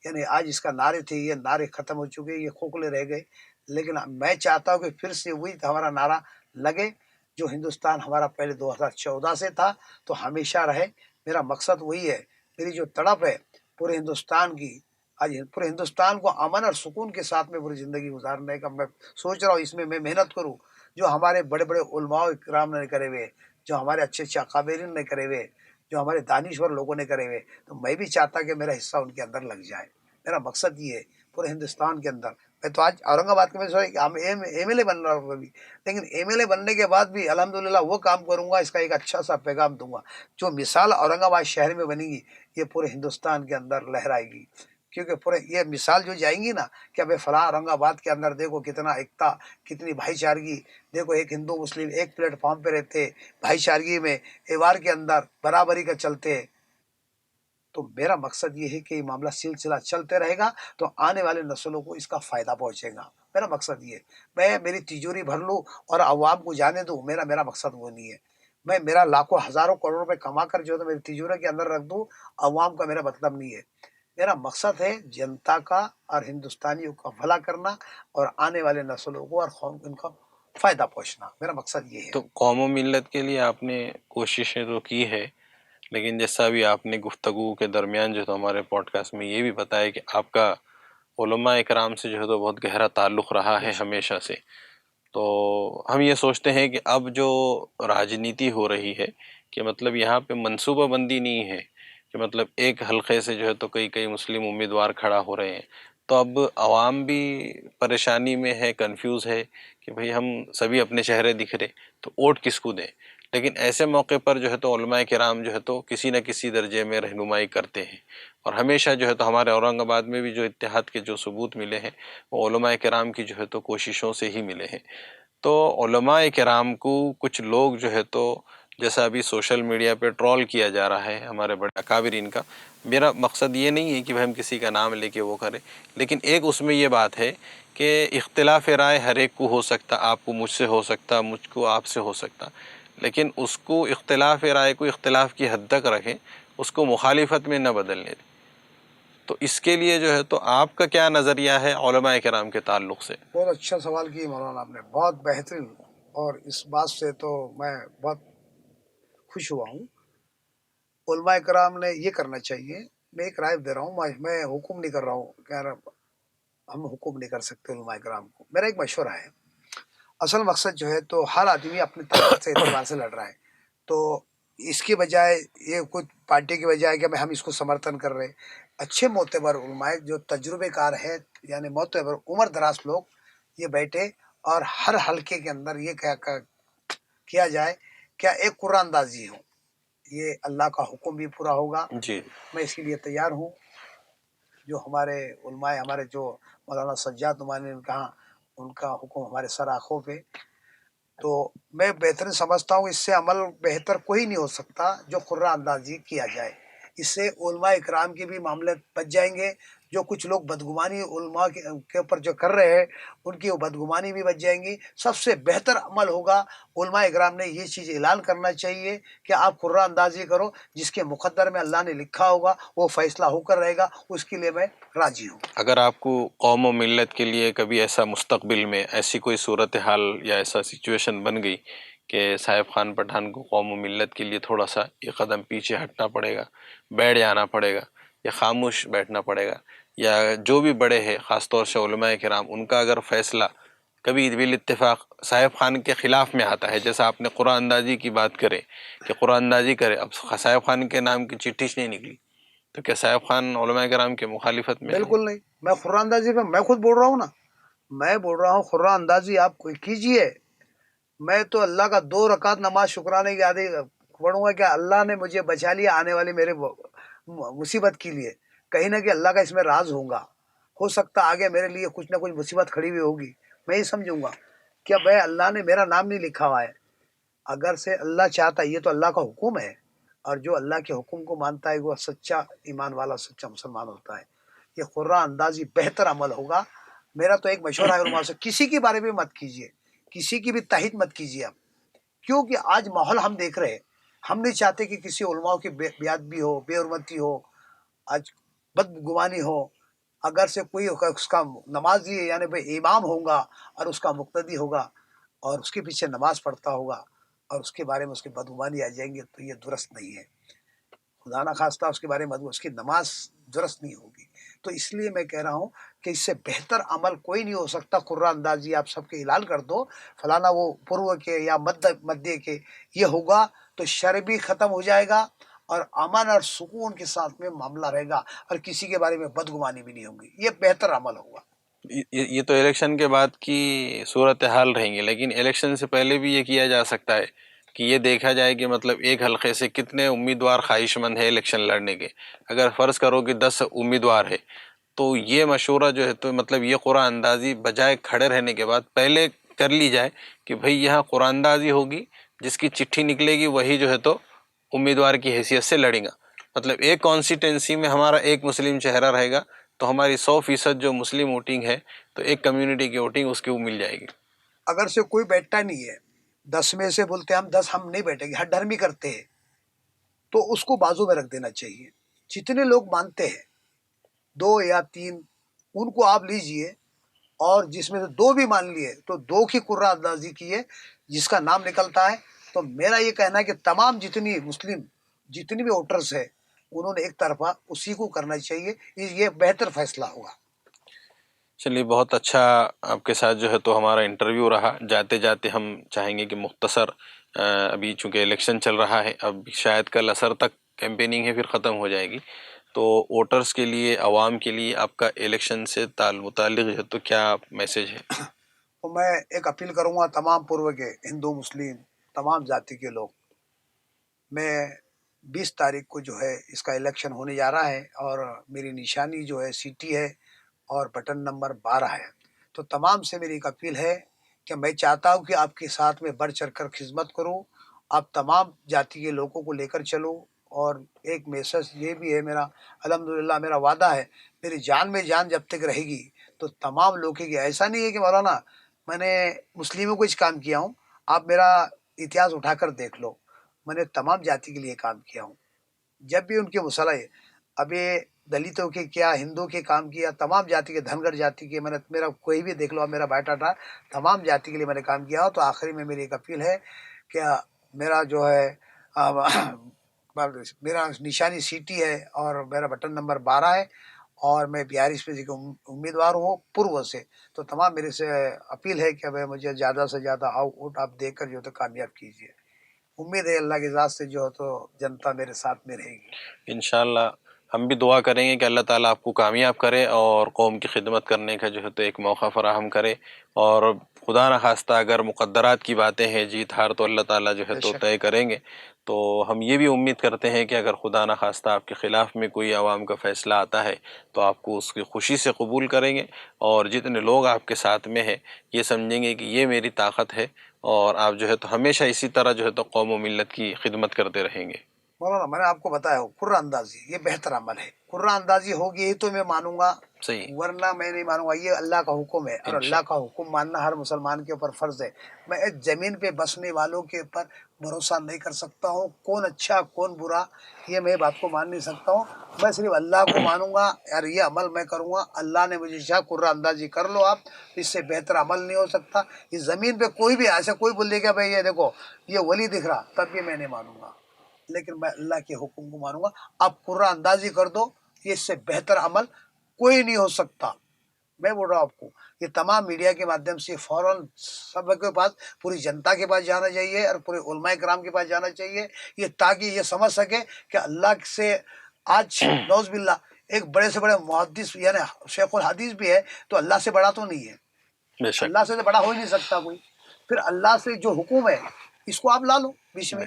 یعنی آج اس کا نعرے تھے، یہ نعرے ختم ہو چکے، یہ کھوکھلے رہ گئے۔ لیکن میں چاہتا ہوں کہ پھر سے وہی ہمارا نعرہ لگے جو ہندوستان ہمارا پہلے 2014 سے تھا، تو ہمیشہ رہے۔ میرا مقصد وہی ہے، میری جو تڑپ ہے پورے ہندوستان کی، آج پورے ہندوستان کو امن اور سکون کے ساتھ میں پوری زندگی گزارنے کا میں سوچ رہا ہوں۔ اس میں میں محنت کروں، جو ہمارے بڑے بڑے علماء اکرام نے کرے ہوئے، جو ہمارے اچھے اچھے اکابرین نے کرے ہوئے، جو ہمارے دانشور لوگوں نے کرے ہوئے، تو میں بھی چاہتا کہ میرا حصہ ان کے اندر لگ جائے۔ میرا مقصد یہ ہے پورے ہندوستان کے اندر۔ میں تو آج اورنگ آباد کے میں ایم ایل اے بن رہا ہوں ابھی، لیکن ایم ایل اے بننے کے بعد بھی الحمدللہ وہ کام کروں گا، اس کا ایک اچھا سا پیغام دوں گا۔ جو مثال اورنگ آباد شہر میں بنے گی، یہ پورے ہندوستان کے اندر لہرائے گی، کیونکہ پورے یہ مثال جو جائیں گی نا کہ ابھی فلاں اورنگ آباد کے اندر دیکھو کتنا ایکتا، کتنی بھائی چارگی، دیکھو ایک ہندو مسلم ایک پلیٹ فارم پہ رہتے، بھائی چارگی میں ایوار کے اندر برابری کا چلتے۔ تو میرا مقصد یہ ہے کہ یہ معاملہ سلسلہ چلتے رہے گا تو آنے والے نسلوں کو اس کا فائدہ پہنچے گا۔ میرا مقصد یہ ہے، میں میری تجوری بھر لوں اور عوام کو جانے دوں، میرا مقصد وہ نہیں ہے۔ میں میرا لاکھوں ہزاروں کروڑ روپے کما کر جو ہے میری تجوری کے اندر رکھ دوں، عوام کا میرا مطلب نہیں ہے۔ میرا مقصد ہے جنتا کا اور ہندوستانیوں کا بھلا کرنا اور آنے والے نسلوں کو اور ان کا فائدہ پہنچنا، میرا مقصد یہ ہے۔ تو قوم و ملت کے لیے آپ نے کوششیں تو کی ہے، لیکن جیسا بھی آپ نے گفتگو کے درمیان جو تو ہمارے پوڈ کاسٹ میں یہ بھی بتایا کہ آپ کا علماء اکرام سے جو ہے تو بہت گہرا تعلق رہا ہے ہمیشہ سے، تو ہم یہ سوچتے ہیں کہ اب جو راجنیتی ہو رہی ہے کہ مطلب یہاں پہ منصوبہ بندی نہیں ہے کہ مطلب ایک حلقے سے جو ہے تو کئی مسلم امیدوار کھڑا ہو رہے ہیں، تو اب عوام بھی پریشانی میں ہے، کنفیوز ہے کہ بھئی ہم سبھی اپنے چہرے دکھ رہے تو ووٹ کس کو دیں۔ لیکن ایسے موقع پر جو ہے تو علماء کرام جو ہے تو کسی نہ کسی درجے میں رہنمائی کرتے ہیں، اور ہمیشہ جو ہے تو ہمارے اورنگ آباد میں بھی جو اتحاد کے جو ثبوت ملے ہیں وہ علماء کرام کی جو ہے تو کوششوں سے ہی ملے ہیں۔ تو علماء کرام کو کچھ لوگ جو ہے تو جیسا ابھی سوشل میڈیا پہ ٹرول کیا جا رہا ہے ہمارے بڑے اکابرین کا، میرا مقصد یہ نہیں ہے کہ ہم کسی کا نام لے کے وہ کریں، لیکن ایک اس میں یہ بات ہے کہ اختلاف رائے ہر ایک کو ہو سکتا، آپ کو مجھ سے ہو سکتا، مجھ کو آپ سے ہو سکتا، لیکن اس کو اختلاف رائے کو اختلاف کی حد تک رکھیں، اس کو مخالفت میں نہ بدلنے دیں۔ تو اس کے لیے جو ہے تو آپ کا کیا نظریہ ہے علماء کرام کے تعلق سے؟ بہت اچھا سوال کیا مولانا آپ نے، بہت بہترین، اور اس بات سے تو میں بہت خوش ہوا ہوں۔ علماء کرام نے یہ کرنا چاہیے، میں ایک رائے دے رہا ہوں، میں حکم نہیں کر رہا ہوں، ہم حکم نہیں کر سکتے علماء کرام کو، میرا ایک مشورہ ہے۔ اصل مقصد جو ہے تو ہر آدمی اپنی طاقت سے اعتبار سے لڑ رہا ہے، تو اس کی بجائے یہ کچھ پارٹی کی بجائے کہ ہم اس کو سمرتھن کر رہے، اچھے معتبر علماء جو تجربے کار ہے، یعنی معتبر عمر دراز لوگ یہ بیٹھے اور ہر حلقے کے اندر یہ کیا جائے کیا ایک قرآن اندازی ہو، یہ اللہ کا حکم بھی پورا ہوگا، جی، میں اس کے لیے تیار ہوں۔ جو ہمارے علماء، ہمارے جو مولانا سجاد نعمانی نے کہا، ان کا حکم ہمارے سر آنکھوں پہ، تو میں بہترین سمجھتا ہوں، اس سے عمل بہتر کوئی نہیں ہو سکتا جو قرآن اندازی کیا جائے۔ اس سے علماء اکرام کے بھی معاملے بچ جائیں گے، جو کچھ لوگ بدگمانی علماء کے اوپر جو کر رہے ہیں ان کی وہ بدگمانی بھی بچ جائیں گی۔ سب سے بہتر عمل ہوگا، علماء اکرام نے یہ چیز اعلان کرنا چاہیے کہ آپ قرآن اندازی کرو، جس کے مقدر میں اللہ نے لکھا ہوگا وہ فیصلہ ہو کر رہے گا، اس کے لیے میں راضی ہوں۔ اگر آپ کو قوم و ملت کے لیے کبھی ایسا مستقبل میں ایسی کوئی صورتحال یا ایسا سچویشن بن گئی کہ صاحب خان پٹھان کو قوم و ملت کے لیے تھوڑا سا ایک قدم پیچھے ہٹنا پڑے گا، بیٹھ جانا پڑے گا، یا خاموش بیٹھنا پڑے گا، یا جو بھی بڑے ہیں خاص طور سے علماء کرام، ان کا اگر فیصلہ کبھی بالاتفاق صاحب خان کے خلاف میں آتا ہے، جیسا آپ نے قرآن اندازی کی بات کرے کہ قرآن اندازی کرے، اب صاحب خان کے نام کی چٹھی نہیں نکلی، تو کیا صاحب خان علماء کرام کے مخالفت میں؟ بالکل نہیں، میں قرآن اندازی پہ میں خود بول رہا ہوں نا، میں بول رہا ہوں قرآن اندازی آپ کوئی کیجئے، میں تو اللہ کا 2 رکعت نماز شکرانے کی آدھی پڑھوں گا کہ اللہ نے مجھے بچا لیا آنے والی میرے مصیبت کے لیے، کہیں نہ کہ اللہ کا اس میں راز ہوگا، ہو سکتا آگے میرے لیے کچھ نہ کچھ مصیبت کھڑی ہوئی ہوگی، میں یہ سمجھوں گا کہ بھائی اللہ نے میرا نام نہیں لکھا ہوا ہے، اگر سے اللہ چاہتا، یہ تو اللہ کا حکم ہے، اور جو اللہ کے حکم کو مانتا ہے وہ سچا ایمان والا، سچا مسلمان ہوتا ہے۔ یہ قرآن اندازی بہتر عمل ہوگا۔ میرا تو ایک مشورہ ہے علماء سے، کسی کے بارے میں مت کیجیے، کسی کی بھی تائید مت کیجیے آپ، کیونکہ آج ماحول ہم دیکھ رہے ہیں، ہم نہیں چاہتے کہ کسی علماء کی بے ادبی ہو، بے حرمتی ہو، آج بدگمانی ہو، اگر سے کوئی اس کا نمازی ہے، یعنی بھائی امام ہوگا اور اس کا مقتدی ہوگا اور اس کے پیچھے نماز پڑھتا ہوگا اور اس کے بارے میں اس کی بدگمانی آ جائیں گے، تو یہ درست نہیں ہے، خدا نہ خواستہ اس کے بارے میں اس کی نماز درست نہیں ہوگی۔ تو اس لیے میں کہہ رہا ہوں کہ اس سے بہتر عمل کوئی نہیں ہو سکتا، قرآن اندازی آپ سب کے اعلان کر دو، فلانا وہ پورو کے یا مدھیہ کے یہ ہوگا، تو شر بھی ختم ہو جائے گا اور امن اور سکون کے ساتھ میں معاملہ رہے گا، اور کسی کے بارے میں بدگمانی بھی نہیں ہوگی، یہ بہتر عمل ہوگا۔ یہ تو الیکشن کے بعد کی صورتحال رہیں گی، لیکن الیکشن سے پہلے بھی یہ کیا جا سکتا ہے کہ یہ دیکھا جائے کہ مطلب ایک حلقے سے کتنے امیدوار خواہش مند ہے الیکشن لڑنے کے، اگر فرض کرو کہ 10 امیدوار ہے تو یہ مشورہ جو ہے تو مطلب یہ قرآن اندازی بجائے کھڑے رہنے کے بعد پہلے کر لی جائے کہ بھئی یہاں قرآن اندازی ہوگی، جس کی چٹھی نکلے گی وہی جو ہے تو امیدوار کی حیثیت سے لڑے گا، مطلب ایک کانسٹیٹنسی میں ہمارا ایک مسلم چہرہ رہے گا، تو ہماری 100% جو مسلم ووٹنگ ہے تو ایک کمیونٹی کی ووٹنگ اس کی وہ مل جائے گی۔ اگر سے کوئی بیٹھتا نہیں ہے، 10 میں سے بولتے ہیں ہم 10 ہم نہیں بیٹھیں گے، ہر ڈھرمی کرتے ہیں، تو اس کو بازو میں رکھ دینا چاہیے۔ جتنے لوگ مانتے ہیں 2 یا 3 ان کو آپ لیجئے، اور جس میں سے 2 بھی مان لیے تو 2 کی قرآن اندازی کیے، جس کا نام نکلتا ہے، تو میرا یہ کہنا ہے کہ تمام جتنی مسلم جتنی بھی ووٹرز ہے انہوں نے ایک طرفہ اسی کو کرنا چاہیے، یہ بہتر فیصلہ ہوگا۔ چلیے، بہت اچھا آپ کے ساتھ جو ہے تو ہمارا انٹرویو رہا۔ جاتے جاتے ہم چاہیں گے کہ مختصر، ابھی چونکہ الیکشن چل رہا ہے، اب شاید کل عصر تک کیمپیننگ ہے، پھر ختم ہو جائے گی، تو ووٹرز کے لیے، عوام کے لیے آپ کا الیکشن سے متعلق جو ہے تو کیا میسج ہے؟ تو میں ایک اپیل کروں گا تمام پورو کے ہندو مسلم تمام ذاتی کے لوگ میں 20 تاریخ کو جو ہے اس کا الیکشن ہونے جا رہا ہے اور میری نشانی جو ہے سیٹی ہے اور بٹن نمبر 12 ہے. تو تمام سے میری ایک اپیل ہے کہ میں چاہتا ہوں کہ آپ کے ساتھ میں بڑھ چڑھ کر خدمت کروں. آپ تمام جاتی کے لوگوں کو لے کر چلو. اور ایک میسج یہ بھی ہے میرا، الحمدللہ میرا وعدہ ہے، میری جان میں جان جب تک رہے گی تو تمام لوگوں کی، ایسا نہیں ہے کہ مولانا میں نے مسلموں کو اس کام کیا ہوں، آپ میرا اتہاس اٹھا کر دیکھ لو، میں نے تمام جاتی کے لیے کام کیا ہوں. جب بھی ان کے مسئلہ ہے، ابھی دلتوں کے کیا، ہندو کے کام کیا، تمام جاتی کے، دھنگر جاتی کے، میں نے میرا کوئی بھی دیکھ لو، میرا بایو ڈاٹا تمام جاتی کے لیے میں نے کام کیا. تو آخری میں میری ایک اپیل ہے کہ میرا جو ہے میرا نشانی سیٹی ہے اور میرا بٹن نمبر 12 ہے اور میں 42 پہ امیدوار ہوں پورو سے. تو تمام میرے سے اپیل ہے کہ مجھے زیادہ سے زیادہ ووٹ آپ دے کر جو تو کامیاب کیجیے. امید ہے اللہ کی ذات سے جو ہے تو جنتا میرے ساتھ میں رہے گی. انشاءاللہ ہم بھی دعا کریں گے کہ اللہ تعالیٰ آپ کو کامیاب کرے اور قوم کی خدمت کرنے کا جو ہے تو ایک موقع فراہم کرے. اور خدا نہ خواستہ اگر مقدرات کی باتیں ہیں، جیت ہار تو اللہ تعالیٰ جو ہے تو طے کریں گے. تو ہم یہ بھی امید کرتے ہیں کہ اگر خدا نہ خواستہ آپ کے خلاف میں کوئی عوام کا فیصلہ آتا ہے تو آپ کو اس کی خوشی سے قبول کریں گے، اور جتنے لوگ آپ کے ساتھ میں ہیں یہ سمجھیں گے کہ یہ میری طاقت ہے، اور آپ جو ہے تو ہمیشہ اسی طرح جو ہے تو قوم و ملت کی خدمت کرتے رہیں گے. مولانا میں نے آپ کو بتایا ہو، قرہ اندازی یہ بہتر عمل ہے. قرہ اندازی ہوگی ہی تو میں مانوں گا، صحیح. ورنہ میں نہیں مانوں گا. یہ اللہ کا حکم ہے اور اللہ کا حکم ماننا ہر مسلمان کے اوپر فرض ہے. میں اس زمین پہ بسنے والوں کے اوپر بھروسہ نہیں کر سکتا ہوں، کون اچھا کون برا یہ میں بات کو مان نہیں سکتا ہوں. میں صرف اللہ کو مانوں گا اور یہ عمل میں کروں گا. اللہ نے مجھے چاہا قرہ اندازی کر لو آپ، اس سے بہتر عمل نہیں ہو سکتا. اس زمین پہ کوئی بھی ایسا کوئی بول دے گا بھائی یہ دیکھو یہ ولی دکھ رہا، تب بھی میں نہیں مانوں گا، لیکن میں اللہ کے حکم کو مانوں گا. آپ قرہ اندازی کر دو، یہ اس سے بہتر عمل کوئی نہیں ہو سکتا. میں بول رہا ہوں آپ کو، یہ تمام میڈیا کے مادھیم سے فوراً سب کے پاس، پوری جنتا کے پاس جانا چاہیے اور پورے علماء کرام کے پاس جانا چاہیے، یہ تاکہ یہ سمجھ سکے کہ اللہ سے آج نعوذ باللہ ایک بڑے سے بڑے محدث یعنی شیخ الحدیث بھی ہے تو اللہ سے بڑا تو نہیں ہے. بے شک. اللہ سے تو بڑا ہو ہی نہیں سکتا کوئی. پھر اللہ سے جو حکم ہے اس کو آپ لا لو بیچ میں،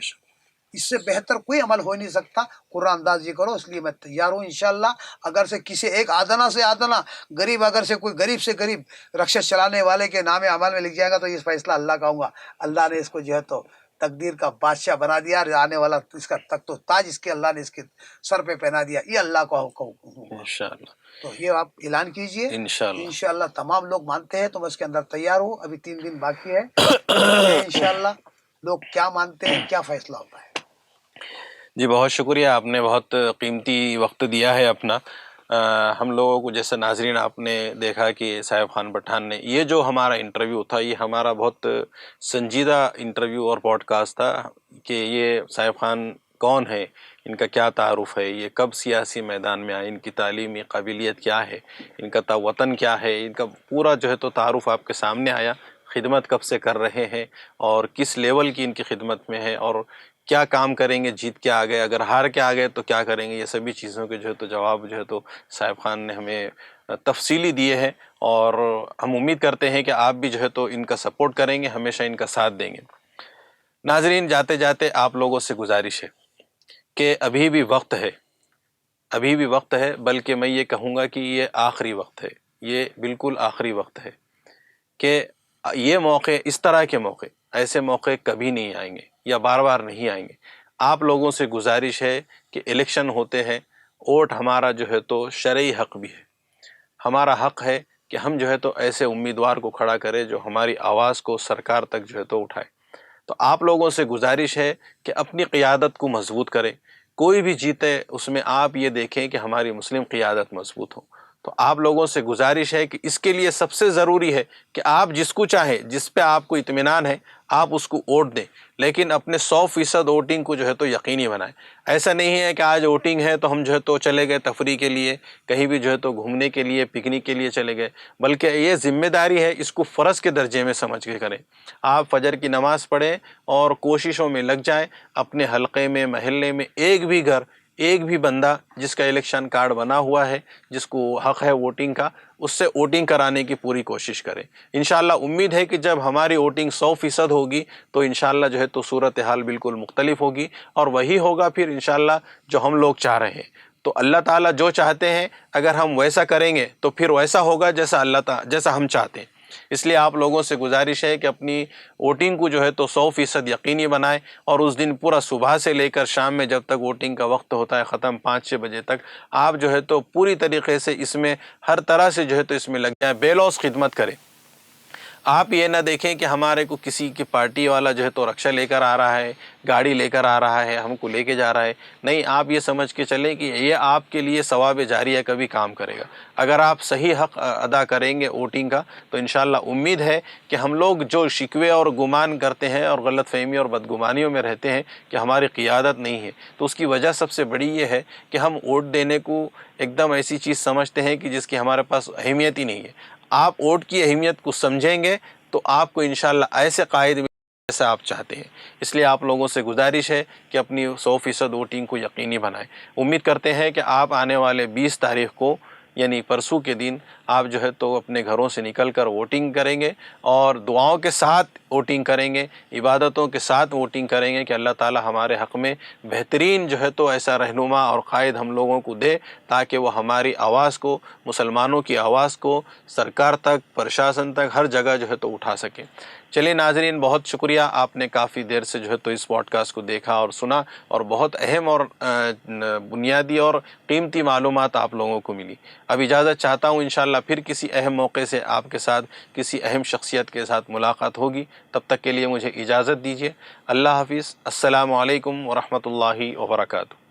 اس سے بہتر کوئی عمل ہو نہیں سکتا. قرآن اندازی کرو، اس لیے میں تیار ہوں انشاءاللہ. اگر سے کسی ایک آدنا سے آدنا غریب، اگر سے کوئی غریب سے غریب رکشہ چلانے والے کے نام عمل میں لکھ جائے گا تو یہ فیصلہ اللہ کا ہوگا. اللہ نے اس کو جو ہے تو تقدیر کا بادشاہ بنا دیا، آنے والا اس کا تخت و تاج اس کے اللہ نے اس کے سر پہ پہنا دیا. یہ اللہ کا حکم ہوگا. انشاءاللہ. تو یہ آپ اعلان کیجئے. انشاءاللہ تمام لوگ مانتے ہیں تو میں اس کے اندر تیار ہوں. ابھی 3 دن باقی ہے، انشاءاللہ لوگ کیا مانتے ہیں، کیا فیصلہ ہوتا ہے. جی بہت شکریہ، آپ نے بہت قیمتی وقت دیا ہے اپنا. ہم لوگوں کو جیسے ناظرین آپ نے دیکھا کہ صاحب خان پٹھان نے یہ جو ہمارا انٹرویو تھا، یہ ہمارا بہت سنجیدہ انٹرویو اور پوڈ کاسٹ تھا کہ یہ صاحب خان کون ہے، ان کا کیا تعارف ہے، یہ کب سیاسی میدان میں آئے، ان کی تعلیمی قابلیت کیا ہے، ان کا وطن کیا ہے، ان کا پورا جو ہے تو تعارف آپ کے سامنے آیا. خدمت کب سے کر رہے ہیں اور کس لیول کی ان کی خدمت میں ہے، اور کیا کام کریں گے جیت کے آگئے، اگر ہار کے آگئے تو کیا کریں گے. یہ سبھی چیزوں کے جو ہے تو جواب جو ہے تو صاحب خان نے ہمیں تفصیلی دیے ہیں، اور ہم امید کرتے ہیں کہ آپ بھی جو ہے تو ان کا سپورٹ کریں گے، ہمیشہ ان کا ساتھ دیں گے. ناظرین جاتے جاتے آپ لوگوں سے گزارش ہے کہ ابھی بھی وقت ہے، ابھی بھی وقت ہے، بلکہ میں یہ کہوں گا کہ یہ آخری وقت ہے، یہ بالکل آخری وقت ہے کہ یہ موقع، اس طرح کے موقع، ایسے موقع کبھی نہیں آئیں گے یا بار بار نہیں آئیں گے. آپ لوگوں سے گزارش ہے کہ الیکشن ہوتے ہیں، ووٹ ہمارا جو ہے تو شرعی حق بھی ہے، ہمارا حق ہے کہ ہم جو ہے تو ایسے امیدوار کو کھڑا کریں جو ہماری آواز کو سرکار تک جو ہے تو اٹھائے. تو آپ لوگوں سے گزارش ہے کہ اپنی قیادت کو مضبوط کریں. کوئی بھی جیتے اس میں آپ یہ دیکھیں کہ ہماری مسلم قیادت مضبوط ہو. تو آپ لوگوں سے گزارش ہے کہ اس کے لیے سب سے ضروری ہے کہ آپ جس کو چاہیں، جس پہ آپ کو اطمینان ہے، آپ اس کو ووٹ دیں، لیکن اپنے 100% ووٹنگ کو جو ہے تو یقینی بنائیں. ایسا نہیں ہے کہ آج ووٹنگ ہے تو ہم جو ہے تو چلے گئے تفریح کے لیے، کہیں بھی جو ہے تو گھومنے کے لیے، پکنک کے لیے چلے گئے، بلکہ یہ ذمہ داری ہے، اس کو فرض کے درجے میں سمجھ کے کریں. آپ فجر کی نماز پڑھیں اور کوششوں میں لگ جائیں، اپنے حلقے میں، محلے میں ایک بھی گھر، ایک بھی بندہ جس کا الیکشن کارڈ بنا ہوا ہے، جس کو حق ہے ووٹنگ کا، اس سے ووٹنگ کرانے کی پوری کوشش کریں۔ انشاءاللہ امید ہے کہ جب ہماری ووٹنگ 100% ہوگی تو انشاءاللہ جو ہے تو صورتحال بالکل مختلف ہوگی، اور وہی ہوگا پھر انشاءاللہ جو ہم لوگ چاہ رہے ہیں۔ تو اللہ تعالیٰ جو چاہتے ہیں اگر ہم ویسا کریں گے تو پھر ویسا ہوگا جیسا ہم چاہتے ہیں۔ اس لیے آپ لوگوں سے گزارش ہے کہ اپنی ووٹنگ کو جو ہے تو 100% یقینی بنائیں، اور اس دن پورا صبح سے لے کر شام میں جب تک ووٹنگ کا وقت ہوتا ہے ختم 5-6 بجے تک، آپ جو ہے تو پوری طریقے سے اس میں ہر طرح سے جو ہے تو اس میں لگ جائیں، بے لوث خدمت کریں۔ آپ یہ نہ دیکھیں کہ ہمارے کو کسی کی پارٹی والا جو ہے تو رکشہ لے کر آ رہا ہے، گاڑی لے کر آ رہا ہے، ہم کو لے کے جا رہا ہے۔ نہیں، آپ یہ سمجھ کے چلیں کہ یہ آپ کے لیے ثواب جاریہ کا بھی کام کرے گا۔ اگر آپ صحیح حق ادا کریں گے ووٹنگ کا تو انشاءاللہ امید ہے کہ ہم لوگ جو شکوے اور گمان کرتے ہیں اور غلط فہمی اور بدگمانیوں میں رہتے ہیں کہ ہماری قیادت نہیں ہے، تو اس کی وجہ سب سے بڑی یہ ہے کہ ہم ووٹ دینے کو ایک دم ایسی چیز سمجھتے ہیں کہ جس کی ہمارے پاس اہمیت ہی نہیں ہے۔ آپ ووٹ کی اہمیت کو سمجھیں گے تو آپ کو انشاءاللہ ایسے قائد جیسا آپ چاہتے ہیں۔ اس لیے آپ لوگوں سے گزارش ہے کہ اپنی 100% ووٹنگ کو یقینی بنائیں۔ امید کرتے ہیں کہ آپ آنے والے 20 تاریخ کو یعنی پرسوں کے دن آپ جو ہے تو اپنے گھروں سے نکل کر ووٹنگ کریں گے، اور دعاؤں کے ساتھ ووٹنگ کریں گے، عبادتوں کے ساتھ ووٹنگ کریں گے کہ اللہ تعالی ہمارے حق میں بہترین جو ہے تو ایسا رہنما اور قائد ہم لوگوں کو دے، تاکہ وہ ہماری آواز کو، مسلمانوں کی آواز کو سرکار تک، پرشاسن تک، ہر جگہ جو ہے تو اٹھا سکیں۔ چلیے ناظرین، بہت شکریہ، آپ نے کافی دیر سے جو ہے تو اس پوڈ کاسٹ کو دیکھا اور سنا، اور بہت اہم اور بنیادی اور قیمتی معلومات آپ لوگوں کو ملی۔ اب اجازت چاہتا ہوں، انشاءاللہ پھر کسی اہم موقع سے آپ کے ساتھ کسی اہم شخصیت کے ساتھ ملاقات ہوگی۔ تب تک کے لیے مجھے اجازت دیجیے۔ اللہ حافظ۔ السلام علیکم ورحمۃ اللہ وبرکاتہ۔